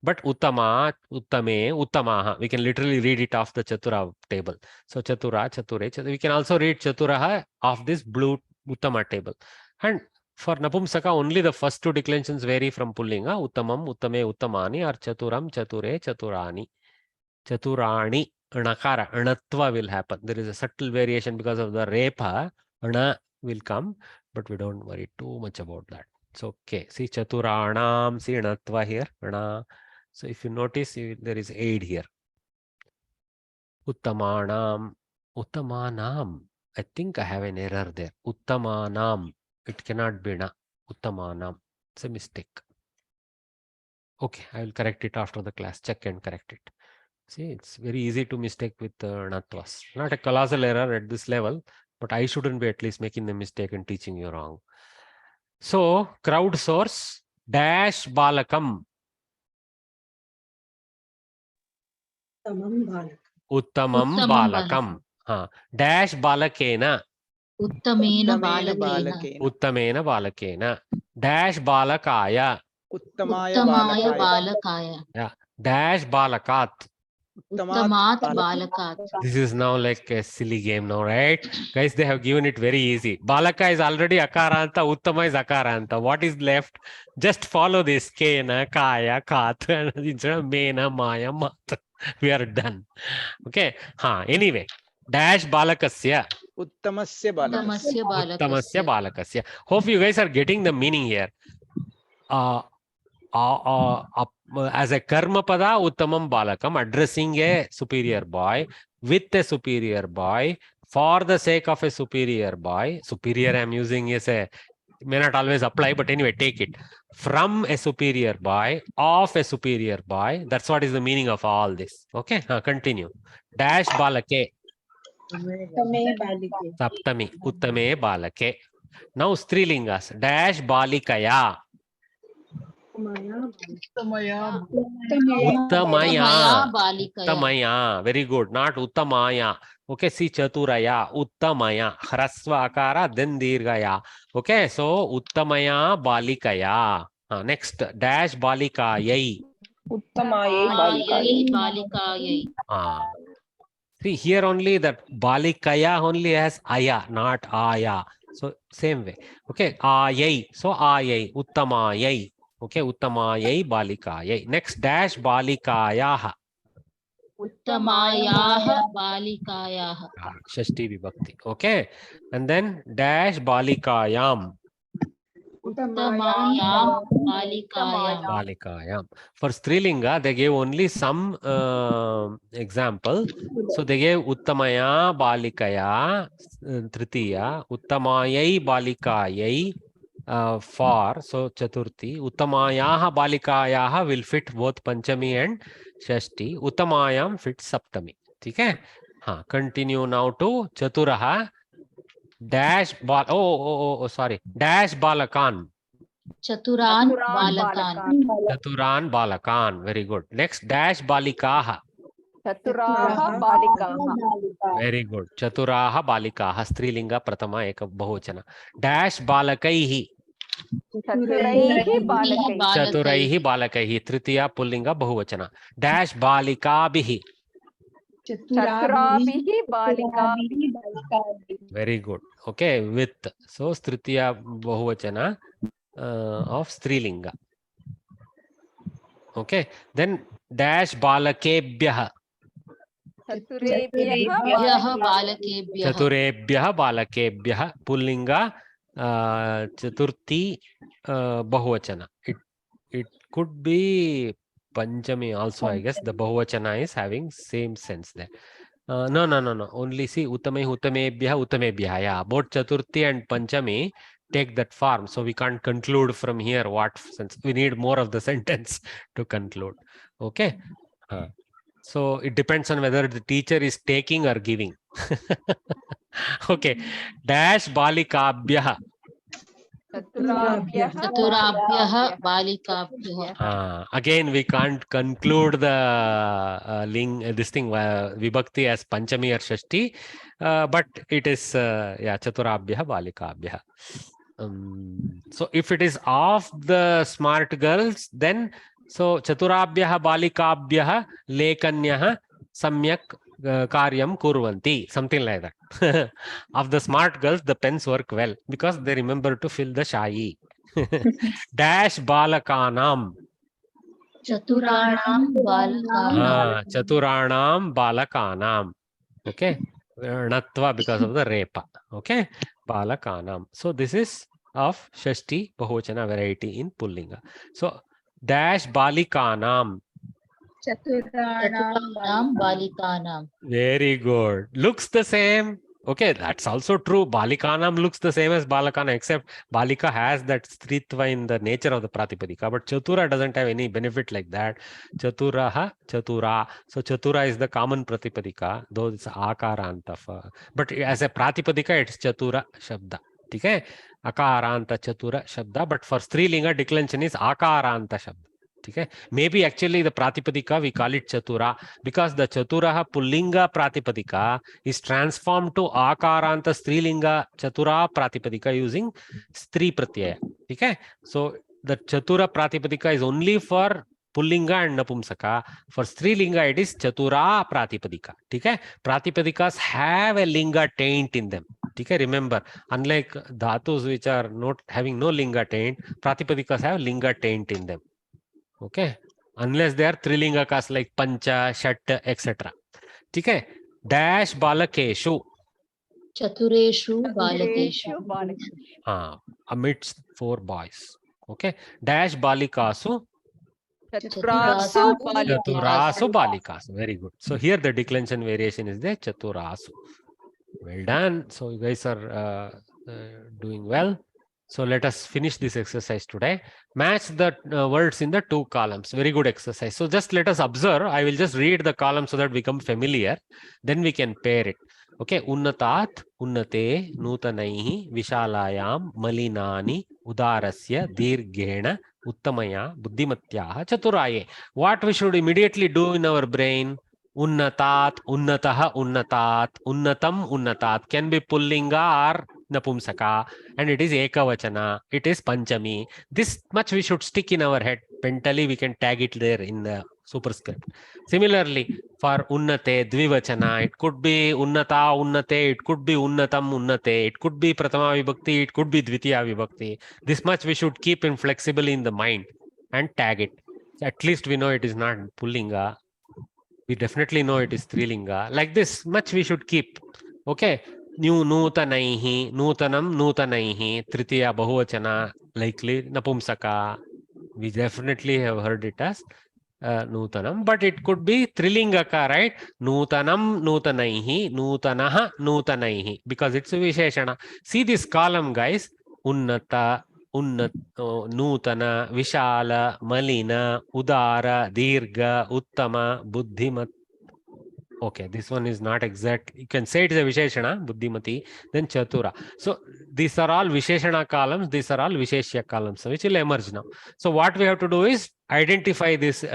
But Uttama, Uttame, Uttamaha. We can literally read it off the Chatura table. So Chatura, Chature. We can also read Chaturaha off this blue Uttama table. And for Napumsaka, only the first two declensions vary from Pullinga. Uttamam, Uttame, Uttamani, or Chaturam, Chature, Chaturani. Chaturani, Anakara, Anatva will happen. There is a subtle variation because of the Repa. Ana will come, but we don't worry too much about that. It's okay. See Chaturanam, see Anatva here. Ana. So if you notice, there is aid here. Uttamanam, Uttamanam. I think I have an error there. Uttamanam. It cannot be na. Uttamanam. It's a mistake. Okay, I will correct it after the class. Check and correct it. See, it's very easy to mistake with Natvas. Not a colossal error at this level, but I shouldn't be at least making the mistake and teaching you wrong. So, crowd source dash balakam. Uttamam balakam. Dash balakena.
Uttamena balakena.
Uttamena balakena. Dash balakaya.
Uttamaya
balakaya.
Yeah. Dash balakat.
Uttamat balakat.
This is now like a silly game now, right? Guys, they have given it very easy. Balaka is already Akaranta, Uttama is Akaranta. What is left? Just follow this. Kena, Kaya, Kat, instead of Mena, Maya, Mat. We are done. Okay. Anyway. Dash balakasya.
Uttamasya balakasya.
Uttamasya balakasya. Hope you guys are getting the meaning here. As a karma pada, uttamam balakam, addressing a superior boy with a superior boy for the sake of a superior boy. Superior I'm using is a, may not always apply, but anyway, take it. From a superior boy, of a superior boy. That's what is the meaning of all this. Okay, continue. Dash balake. Saptami. Uttame balake. Now strilingas. Dash balikaya. Uttamaya. Uttamaya. Very good. Not Uttamaya. Okay, see Chaturaya. Uttamaya. Hrasva akara, then dirgaya. Okay, so Uttamaya balikaya. Next, dash balikayai.
Uttamayai
balikayai.
See, here only that balikaya only has aya, not aya. So, same way. Okay, ayai. So, ayai. Uttamayai. Okay, Uttamayai balikayai. Next, dash balikayaha.
Uttamayaha balikayaha.
Shashti vibhakti. Okay, and then dash balikayam.
Uttamayam balikayam.
Balikayam. For Strilinga, they gave only some example. So they gave Uttamaya balikaya, Tritiya, Uttamayai balikayai. For so Chaturthi, Uttamayaha balikayaha will fit both Panchami and Shashti. Uttamayam fits Saptami. Okay? Continue now to Chaturaha. Dash bal. Sorry. Dash balakan.
Chaturan balakan.
Chaturan balakan. Very good. Next, dash balikaha.
Chaturaha balikaha.
Very good. Chaturaha balikaha. Strilinga pratama eka bahuvachana. Dash balakaihi.
Chaturaihi balakaihi.
Chaturaihi balakaihi. Tritiya pullinga bahuvachana. Dash balikabhihi.
Chatrabihi balikabihi.
Very good. Okay, with. So, Tritiya bahuvachana of Strilinga. Okay, then dash balakebhyaha.
चतुरेभ्यः बालकेभ्यः
चतुरेभ्यः बालकेभ्यः पुल्लिंगा chaturthi bahuvachana. It could be panchami also, I guess. The bahuvachana is having same sense there. No. Only see uttamebhyah. Yeah, both chaturthi and panchami take that form. So we can't conclude from here what sense. We need more of the sentence to conclude. Okay. So it depends on whether the teacher is taking or giving. Okay. Dash balikabhyah.
चतुराभ्यः बालिकाभ्यः.
Again, we can't conclude the this thing vibhakti as panchami or shashti, but it is chaturabhyah balikabhyah. So if it is of the smart girls, then so chaturabhyah balikabhyah lekanyah samyak karyam kurvanti, something like that. Of the smart girls, the pens work well because they remember to fill the shayi. Dash balakanam.
चतुराणां बालकानां.
Chaturanam balakanam. Okay. Natva because of the repa. Okay. Balakanam. So this is of shashti bahuvachana variety in pullinga. So dash balikanam.
चतुराणां बालिकानां.
Very good. Looks the same. Okay, that's also true. Balikanam looks the same as Balakana, except Balika has that stritva in the nature of the Pratipadika, but Chatura doesn't have any benefit like that. Chaturaha, Chatura. So Chatura is the common Pratipadika, though it's Akaranta. But as a Pratipadika, it's Chatura Shabda. Okay? Akaranta Chatura Shabda, but for Strilinga, declension is Akaranta Shabda. Okay? Maybe actually the Pratipadika, we call it Chatura because the Chaturaha Pullinga Pratipadika is transformed to Akaranta Strilinga Chatura Pratipadika using Stri Pratyaya. Okay? So the Chatura Pratipadika is only for Pullinga and Napumsaka. For Strilinga, it is Chatura Pratipadika. Okay? Pratipadikas have a Linga taint in them. Okay? Remember, unlike Dhatus which are not having no Linga taint, Pratipadikas have Linga taint in them. Okay, unless they are trilingakas like pancha, shat, etc. Okay, dash balakeshu.
चतुरेषु बालकेषु.
Amidst 4 boys. Okay, dash balikasu.
चतुरासु
Chaturasu balikasu. Very good. So here the declension variation is there, Chaturasu. Well done. So you guys are doing well. So let us finish this exercise today. Match the words in the 2 columns. Very good exercise. So just let us observe. I will just read the column so that we become familiar. Then we can pair it. Okay. Unnatat, unnate, nutanaihi, vishalayam, malinani, udarasya, dirghena, uttamaya, buddhimatyaha, chaturaye. What we should immediately do in our brain? Unnatat, unnataha, unnatat, unnatam, unnatat can be pullinga or napumsaka, and it is ekavachana, it is panchami. This much we should stick in our head. Mentally we can tag it there in the superscript. Similarly, for unnate, dvivachana, it could be unnata, unnate, it could be unnatam, unnate, it could be pratama vibhakti, it could be dvitiya vibhakti. This much we should keep inflexibly in the mind and tag it. At least we know it is not pullinga. We definitely know it is strilinga. Like this much we should keep. Okay. Nutanaihi, nutanam, nutanaihi, tritiya bahuvachana, likely napumsaka. We definitely have heard it as nutanam, but it could be trilingaka, right? Nutanam, nutanaihi, nutanaha, nutanaihi, because it's a visheshana. See this column, guys. Unnata, nutana, vishala, malina, udara, dirga, uttama, buddhimat. Okay, this one is not exact. You can say it is a Visheshana, Buddhimati, then Chatura. So these are all Visheshana columns, these are all Visheshya columns, which will emerge now. So what we have to do is identify this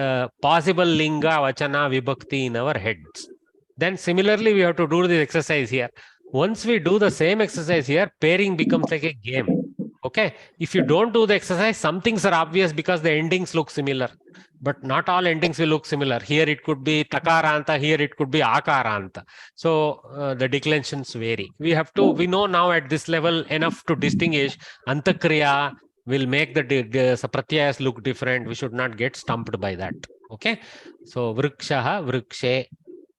possible Linga, Vachana, Vibhakti in our heads. Then similarly, we have to do this exercise here. Once we do the same exercise here, pairing becomes like a game. Okay, if you don't do the exercise, some things are obvious because the endings look similar. But not all endings will look similar. Here it could be takaranta, here it could be akaranta. So the declensions vary. We know now at this level enough to distinguish. Antakriya will make the pratyayas look different. We should not get stumped by that. Okay. So vrikshaha, vrikshe,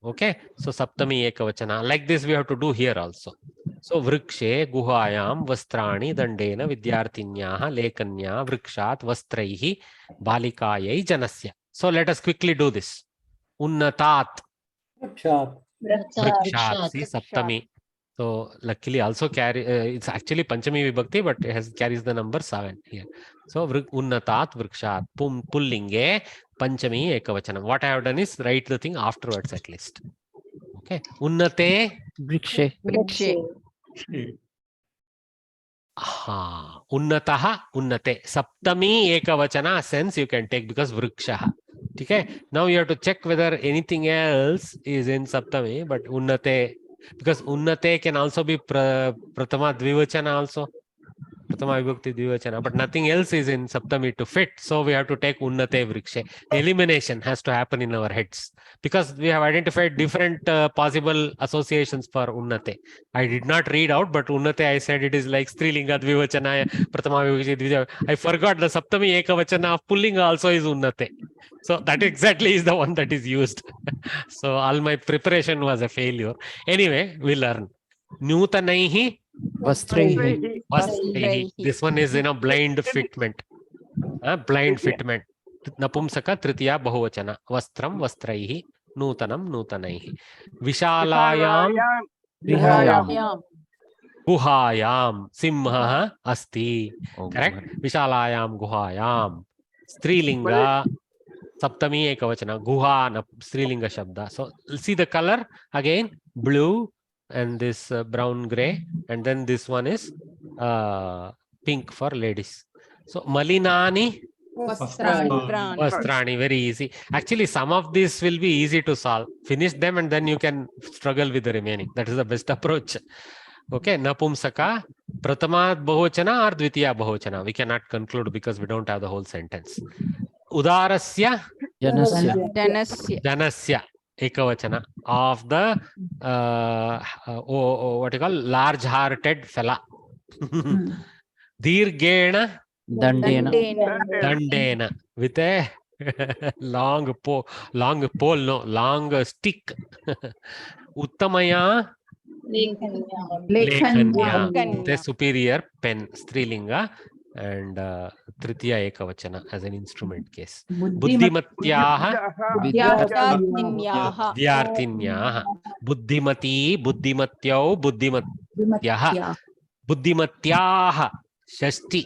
Okay, so Saptami Ekavachana. Like this, we have to do here also. So Vrikshe, Guhayam, Vastrani, Dandena, Vidyarthinyaha, Lekanya, Vrikshat, Vastraihi, Balikayai, Janasya. So let us quickly do this. Unnatat,
Vrikshat.
Vrikshat, see Saptami. So luckily also carry, it's actually Panchami Vibhakti, but it carries the number 7 here. So Unnatat, Vrikshat, Pullinge, Panchami Ekavachanam. What I have done is write the thing afterwards at least. Okay. Unnate.
Vrikshe.
Unnataha, unnate. Saptami ekavachana sense you can take because vrikshaha. Okay. Now you have to check whether anything else is in Saptami, but unnate, because unnate can also be pratama dvivachana also. Pratama vibhakti dvivachana, but nothing else is in Saptami to fit. So we have to take unnate vrikshe. Elimination has to happen in our heads because we have identified different possible associations for unnate. I did not read out, but unnate I said it is like strilinga dvivachana, pratama vibhakti dvivachana. I forgot the Saptami ekavachana of pullinga also is unnate. So that exactly is the one that is used. So all my preparation was a failure. Anyway, we learn. Nutanaihi. Vastraihi. This one is blind fitment. Blind fitment. Napumsaka tritiya bahuvachana. Vastram vastraihi. Nutanam nutanaihi. Vishalayam. Guhayam. Simha asti. Correct? Vishalayam guhayam. Strilinga. Saptami ekavachana. Guha strilinga shabda. So see the color again. Blue and this brown gray, and then this one is pink for ladies. So Malinani Vastrani, very easy. Actually, some of these will be easy to solve. Finish them and then you can struggle with the remaining. That is the best approach. Okay, Napumsaka, Pratama Bahuvachana or Dvitiya Bahuvachana. We cannot conclude because we don't have the whole sentence. Udarasya Janasya Ekavachana of the what you call large hearted fella. Dirgena Dandena with a long pole, long stick. Uttamaya Lekanya, the superior pen, Strilinga, and Tritiya Ekavachana as an instrument case. Buddhimatyaha Vyartinyaha. Buddhimati, Buddhimatyau, Buddhimatyaha. Buddhimatyaha Shashti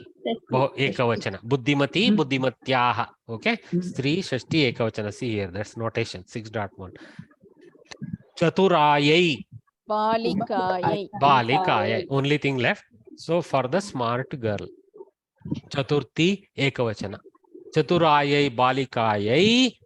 Ekavachana. Buddhimati, Buddhimatyaha. Okay? Stri Shashti Ekavachana. See here, that's notation 6.1. Chaturayai. Balikayai. Only thing left. So for the smart girl. Chaturthi Ekavachana. Chaturayai Balikayai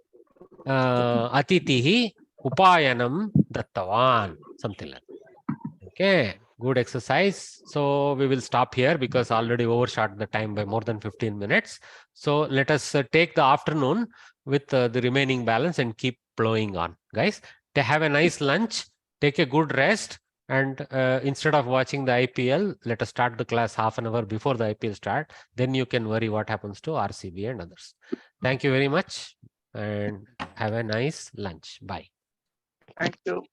Atitihi Upayanam Dattavan. Something like that. Okay. Good exercise. So we will stop here because already overshot the time by more than 15 minutes. So let us take the afternoon with the remaining balance and keep plowing on. Guys, to have a nice lunch, take a good rest, and instead of watching the IPL, let us start the class half an hour before the IPL start. Then you can worry what happens to RCB and others. Thank you very much and have a nice lunch. Bye.
Thank you.